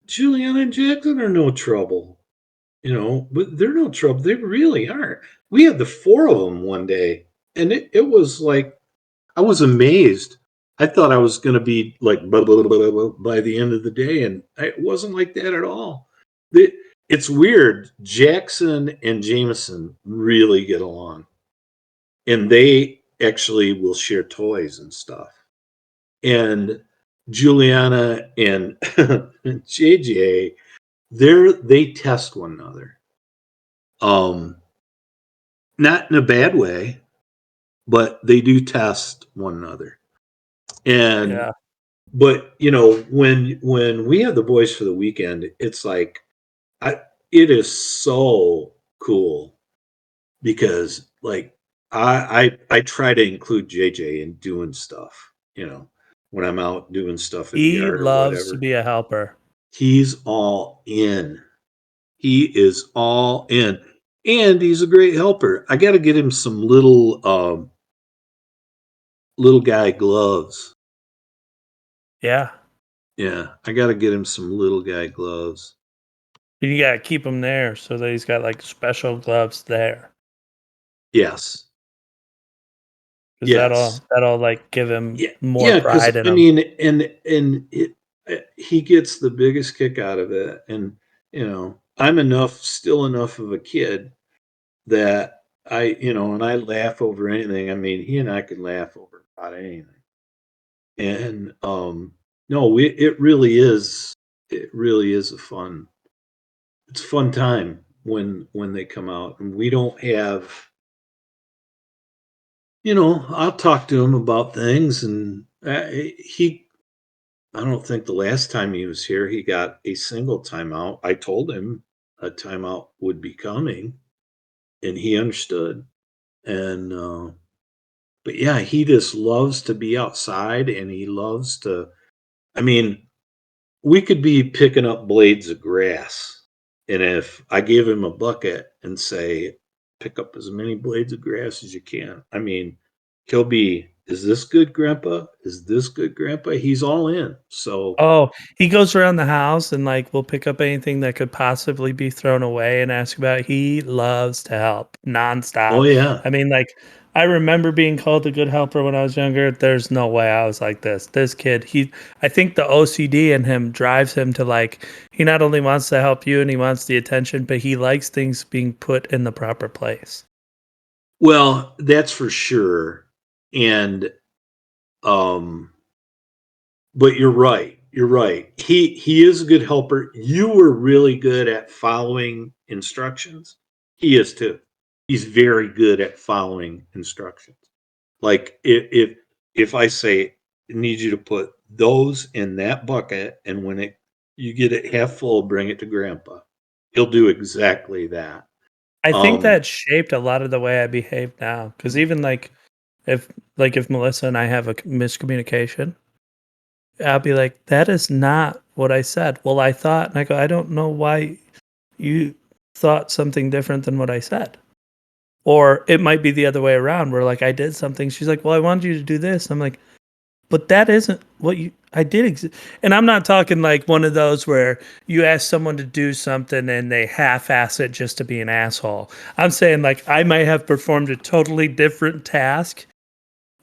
Juliana and Jackson are no trouble, but they're no trouble. They really aren't. We had the four of them one day, and it was like I was amazed. I thought I was going to be like blah, blah, blah, blah, blah, by the end of the day, and it wasn't like that at all. It's weird. Jackson and Jameson really get along. and they actually will share toys and stuff. And Juliana and JJ, they test one another. Um, Not in a bad way, but they do test one another. And Yeah. but when we have the boys for the weekend, it's like I it is so cool because like I try to include JJ in doing stuff, when I'm out doing stuff in the He yard or loves to whatever. be a helper. He's all in. He is all in. And he's a great helper. I got to get him some little guy gloves. Yeah. Yeah, I got to get him some little guy gloves. You gotta keep him there so that he's got like special gloves there. Yes. Because Yes. that'll like give him Yeah. more Yeah, cuz pride in I him. mean he gets the biggest kick out of it, and I'm still enough of a kid that and I laugh over anything. I mean, he and I could laugh over about anything. And no, it really is it's a fun time when they come out, and we don't have, I'll talk to him about things, and he I don't think the last time he was here he got a single timeout. I told him a timeout would be coming, and he understood. And but yeah, he just loves to be outside, and he loves to, I mean, we could be picking up blades of grass, and if I gave him a bucket and say, pick up as many blades of grass as you can, I mean, he'll be, is this good, Grandpa? Is this good, Grandpa? He's all in. So, Oh, he goes around the house and like will pick up anything that could possibly be thrown away and ask about it. He loves to help oh, nonstop. yeah. I mean, like I remember being called a good helper when I was younger. There's no way I was like this. This kid, I think the OCD in him drives him to like, he not only wants to help you and he wants the attention, but he likes things being put in the proper place. Well, that's for sure. And, um, but you're right. You're right. He is a good helper. You were really good at following instructions. He is too. He's very good at following instructions. Like if I say I need you to put those in that bucket, and when it you get it half full, bring it to Grandpa. He'll do exactly that. I think Um, that shaped a lot of the way I behave now. Because even if if Melissa and I have a miscommunication, I'll be like, "That is not what I said." Well, I thought, and I go, "I don't know why you thought something different than what I said." Or it might be the other way around, where like I did something. She's like, "Well, I wanted you to do this." I'm like, "But that isn't what you. I did." And I'm not talking like one of those where you ask someone to do something and they half-ass it just to be an asshole. I'm saying like I might have performed a totally different task,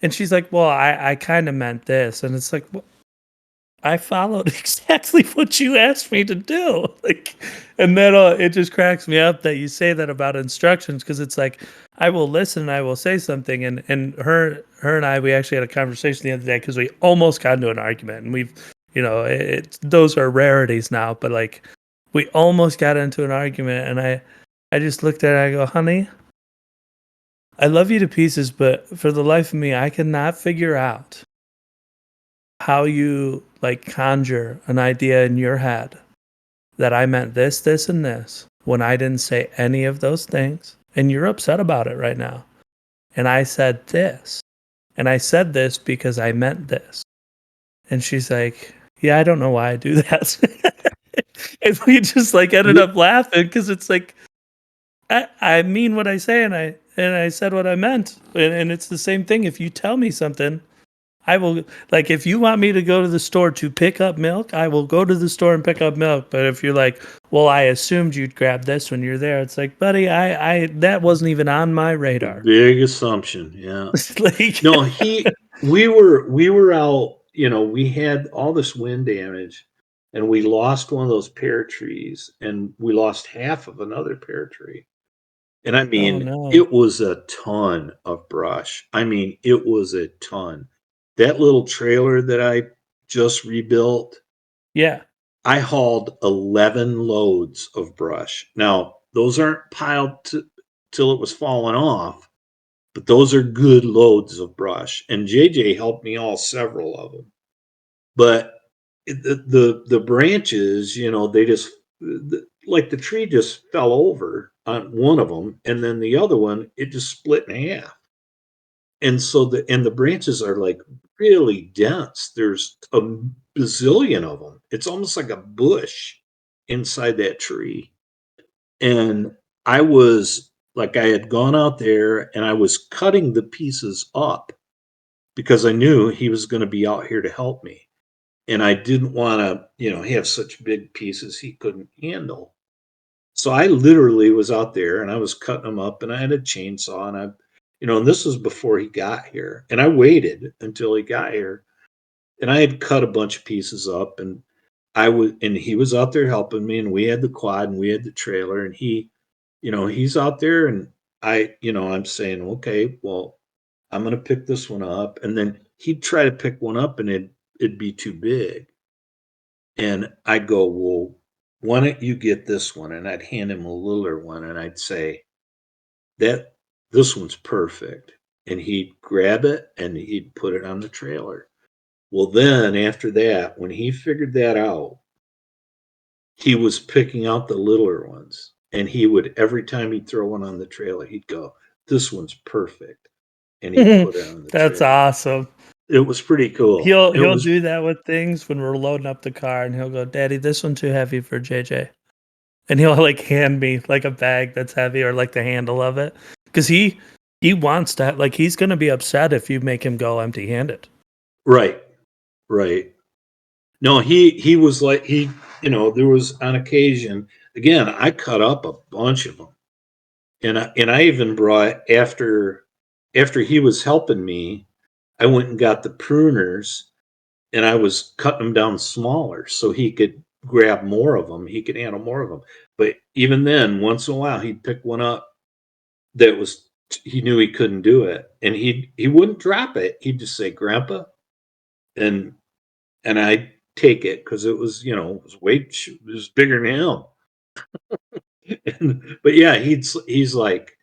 and she's like, "Well, I kind of meant this," and it's like, I followed exactly what you asked me to do. Like, and then it just cracks me up that you say that about instructions because it's like I will listen, and I will say something, and her and I we actually had a conversation the other day because we almost got into an argument, and we've those are rarities now, but like we almost got into an argument, and I just looked at her, I go, honey, I love you to pieces, but for the life of me, I cannot figure out how you like conjure an idea in your head that I meant this, this, and this when I didn't say any of those things. And you're upset about it right now. And I said this. And I said this because I meant this. And she's like, yeah, I don't know why I do that. And we just like ended yeah, up laughing because it's like, I mean what I say and I said what I meant. And it's the same thing. If you tell me something, I will like if you want me to go to the store to pick up milk, I will go to the store and pick up milk. But if you're like, well, I assumed you'd grab this when you're there, it's like, buddy, I that wasn't even on my a radar. big assumption. Yeah. Like, No, we were out. We had all this wind damage, and we lost one of those pear trees, and we lost half of another pear tree. And I Oh mean, no. it was a ton of brush. I mean, it was a ton. That little trailer that I just rebuilt, Yeah. I hauled 11 loads of brush. Now, those aren't till it was falling off, but those are good loads of brush. And JJ helped me haul several of them. But the branches, they just like the tree just fell over on one of them, and then the other one it just split in half. And so the branches are like really dense. There's a bazillion of them. It's almost like a bush inside that tree. And I had gone out there and I was cutting the pieces up because I knew he was going to be out here to help me. And I didn't want to, have such big pieces he couldn't handle. So I literally was out there and I was cutting them up and I had a chainsaw and this was before he got here. And I waited until he got here and I had cut a bunch of pieces up and he was out there helping me and we had the quad and we had the trailer and he's out there and I'm saying, okay, well, I'm going to pick this one up. And then he'd try to pick one up and it'd be too big. And I'd go, well, why don't you get this one? And I'd hand him a littler one and I'd say, that this one's perfect. And he'd grab it and he'd put it on the trailer. Well, then after that, when he figured that out, he was picking out the littler ones. And he would, every time he'd throw one on the trailer, he'd go, this one's perfect. And he'd put it on the That's trailer. awesome. It was pretty cool. It He'll was do that with things when we're loading up the car, and he'll go, "Daddy, this one's too heavy for JJ," and he'll like hand me like a bag that's heavy or like the handle of it because he wants to like he's gonna be upset if you make him go empty handed. right, right. No, he was like there was on occasion. Again, I cut up a bunch of them, and I even brought after he was helping me, I went and got the pruners, and I was cutting them down smaller so he could grab more of them. He could handle more of them. But even then, once in a while, he'd pick one up that was he knew he couldn't do it, and he wouldn't drop it. He'd just say, "Grandpa," and I take it because it was it was it was bigger than him. But yeah, he's like,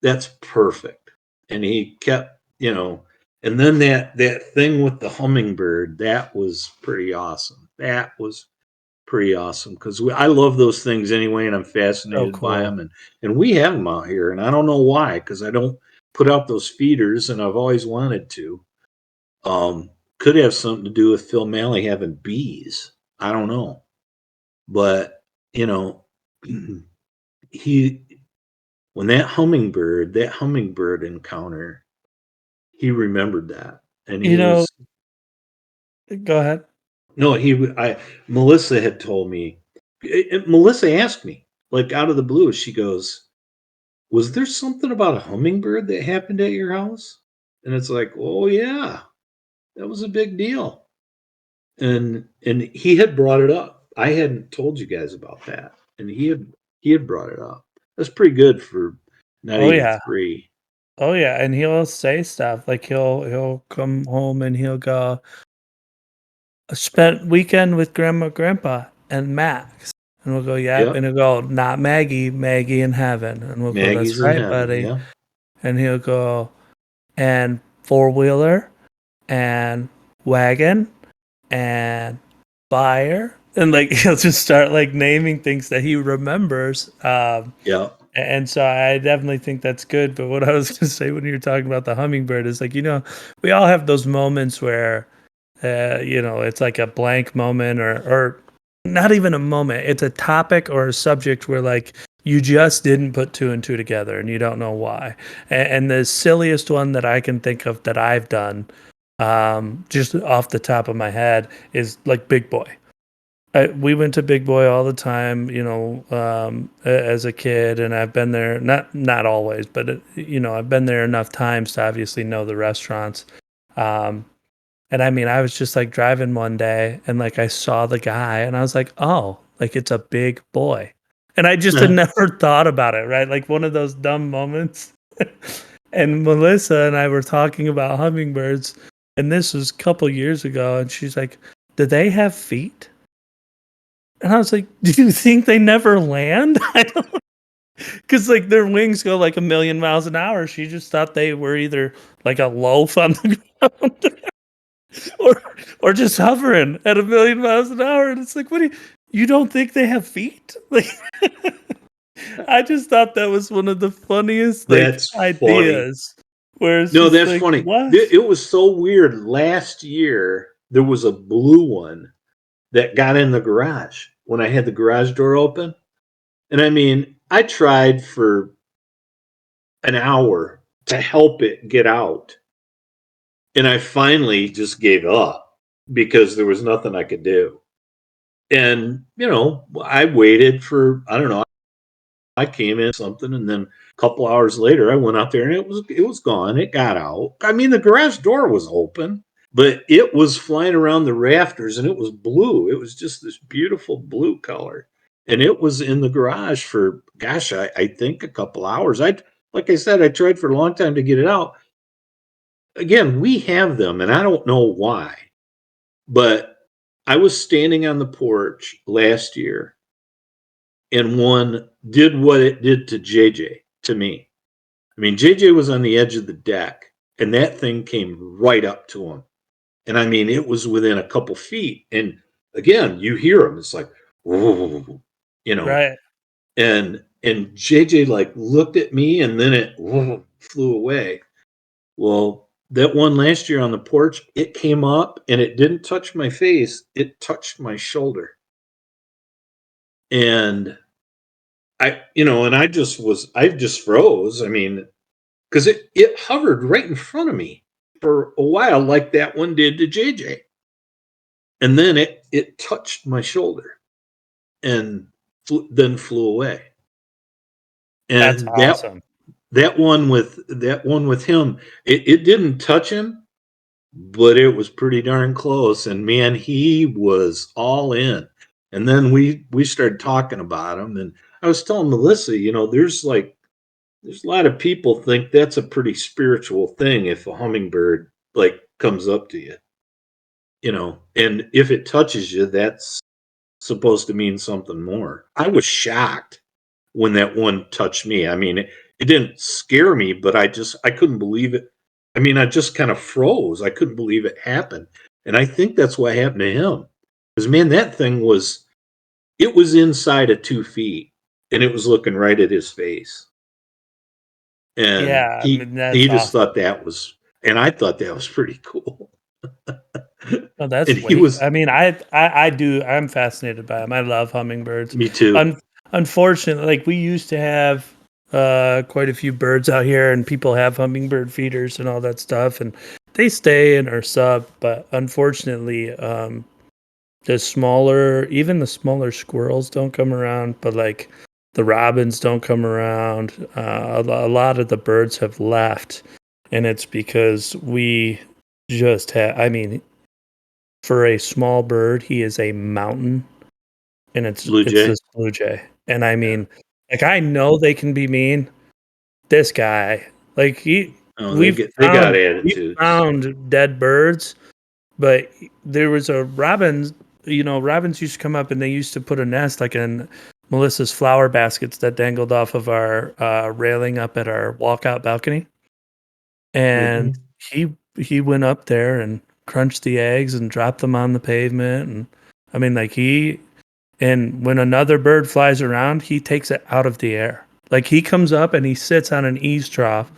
that's perfect, and he kept and then that thing with the hummingbird, that was pretty awesome. That was pretty awesome because I love those things anyway, and I'm So fascinated by cool. them, and we have them out here, and I don't know why because I don't put out those feeders, and I've always wanted to. Could have something to do with Phil Malley having bees. I don't know. But, you know, he when that hummingbird encounter, he remembered that. And he You know, was go ahead. no, I Melissa had told me. Melissa asked me, like out of the blue, she goes, "Was there something about a hummingbird that happened at your house?" And it's like, "Oh yeah, that was a big deal." And he had brought it up. I hadn't told you guys about that, and he had brought it up. That's pretty good for not Oh even yeah. 3. Oh yeah, and he'll say stuff like he'll come home and he'll go, "I spent weekend with grandma, grandpa, and Max." And we'll go, "Yep." And Yep, he'll go, "Not Maggie, Maggie in heaven." And we'll go, "That's Maggie's in right, heaven. buddy." Yeah, And he'll go, "And four-wheeler and wagon and fire." And like he'll just start like naming things that he remembers. yeah, And so I definitely think that's good. But what I was going to say when you were talking about the hummingbird is like, we all have those moments where, it's like a blank moment or not even a moment. It's a topic or a subject where like you just didn't put two and two together and you don't know why. And the silliest one that I can think of that I've done, just off the top of my head, is like Big Boy. We went to Big Boy all the time, as a kid, and I've been there not always, but I've been there enough times to obviously know the restaurants. Um, and I mean, I was just like driving one day, and like I saw the guy, and I was like, oh, like it's a Big Boy, And I just had never thought about it, right? Like one of those dumb moments. And Melissa and I were talking about hummingbirds, and this was a couple years ago, and she's like, "Do they have feet?" And I was like, "Do you think they never land?" I don't, because like their wings go like a million miles an hour. She just thought they were either like a loaf on the ground or or just hovering at a million miles an hour. And it's like, what do you don't think they have feet? Like I just thought that was one of the funniest like That's funny. ideas where it's No, just that's like, funny. what? It was so weird. Last year, there was a blue one that got in the garage when I had the garage door open. And I mean, I tried for an hour to help it get out. And I finally just gave up because there was nothing I could do. And, I waited for, I don't know, I came in something, and then a couple hours later I went out there and it was gone. It got out. I mean, the garage door was open, but it was flying around the rafters and it was blue. It was just this beautiful blue color. And it was in the garage for, gosh, I think a couple hours. Like I said, I tried for a long time to get it out. Again, we have them and I don't know why, but I was standing on the porch last year and one did what it did to JJ, to me. I mean, JJ was on the edge of the deck, and that thing came right up to him. And I mean, it was within a couple feet. And again, you hear him. It's like, whoa, you know. Right. And JJ like looked at me, and then it flew away. Well, that one last year on the porch, it came up and it didn't touch my face. It touched my shoulder. And I just froze. I mean, because it hovered right in front of me for a while, like that one did to JJ, and then it touched my shoulder and then flew away. That's And awesome. that one with him, it didn't touch him, but it was pretty darn close. And man, he was all in. And then we started talking about him, and I was telling Melissa, there's a lot of people think that's a pretty spiritual thing if a hummingbird like comes up to you, and if it touches you, that's supposed to mean something more. I was shocked when that one touched me. I mean, it didn't scare me, but I couldn't believe it. I mean, I just kind of froze. I couldn't believe it happened. And I think that's what happened to him. Because man, that thing it was inside of 2 feet and it was looking right at his face. And Yeah, I he mean, that's he just awesome. thought that was, and I thought that was pretty cool. Oh, And that's he way. was, I mean, I do. I'm fascinated by them. I love hummingbirds. me too. Unfortunately, like we used to have quite a few birds out here, and people have hummingbird feeders and all that stuff, and they stay in our sub. But unfortunately, even the smaller squirrels don't come around. But like the robins don't come around. A lot of the birds have left, and it's because we just have. I mean, for a small bird, he is a mountain, and Blue it's Jay. this blue jay. And I Yeah. mean, like I know they can be mean. This guy, like Oh, they got we attitudes. found dead birds, but there was a robin. Robins used to come up and they used to put a nest like in Melissa's flower baskets that dangled off of our railing up at our walkout balcony. And Hmm. he went up there and crunched the eggs and dropped them on the pavement. And I mean, like and when another bird flies around, he takes it out of the air. Like he comes up and he sits on an eaves trough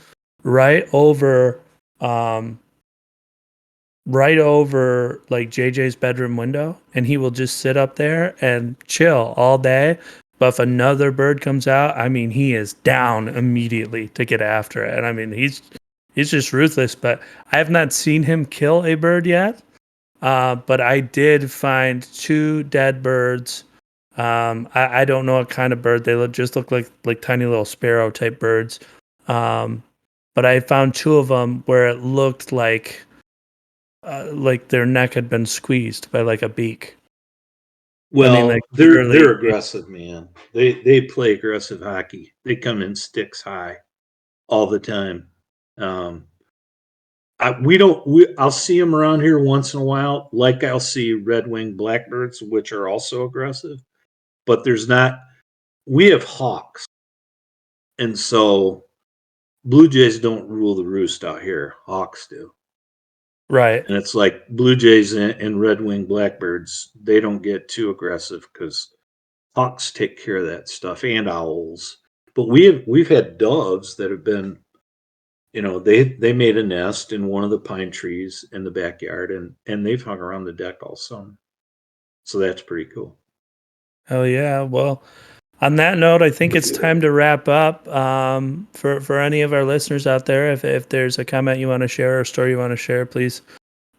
right over, um, right over like JJ's bedroom window, and he will just sit up there and chill all day. But if another bird comes out, I mean, he is down immediately to get after it. And I mean, he's just ruthless. But I have not seen him kill a bird yet. But I did find two dead birds. I don't know what kind of bird they just look like tiny little sparrow type birds. Um, but I found two of them where it looked like their neck had been squeezed by like a beak. I mean, like Well, they're literally, aggressive, man. They play aggressive hockey. They come in sticks high all the time. Um, we don't. I'll see them around here once in a while. Like I'll see red-winged blackbirds, which are also aggressive. But there's not. We have hawks, and so blue jays don't rule the roost out here. Hawks do, right. and it's like blue jays and red-winged blackbirds. They don't get too aggressive because hawks take care of that stuff and owls. But we've had doves that have been, they made a nest in one of the pine trees in the backyard, and they've hung around the deck all summer. So that's pretty cool. Hell yeah. Well, on that note, I think it's time to wrap up. For any of our listeners out there, if there's a comment you want to share or a story you want to share, please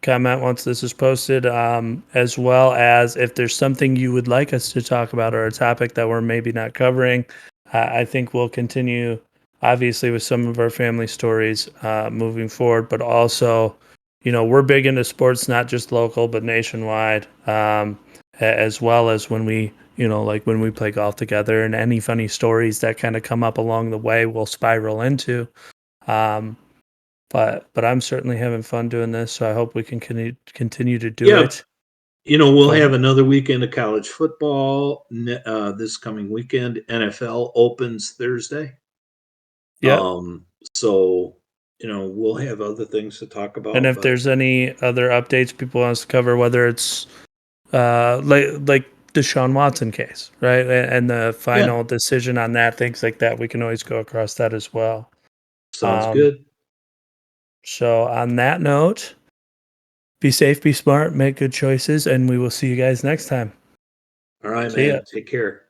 comment once this is posted. As well as if there's something you would like us to talk about or a topic that we're maybe not covering, I think we'll continue, obviously, with some of our family stories moving forward. But also, we're big into sports, not just local but nationwide. As well as when we like when we play golf together, and any funny stories that kind of come up along the way we'll spiral into. um, but I'm certainly having fun doing this, so I hope we can continue to do Yeah, it. we'll But have another weekend of college football this coming weekend. NFL opens Thursday. yep. So, we'll have other things to talk And about, if but there's any other updates people want us to cover, whether it's like Deshaun Watson case, right, and the yeah, final decision on that, things like that, we can always go across that as well. sounds Um, good. so on that note, be safe, be smart, make good choices, and we will see you guys next time. All right, See ya. man. Take care.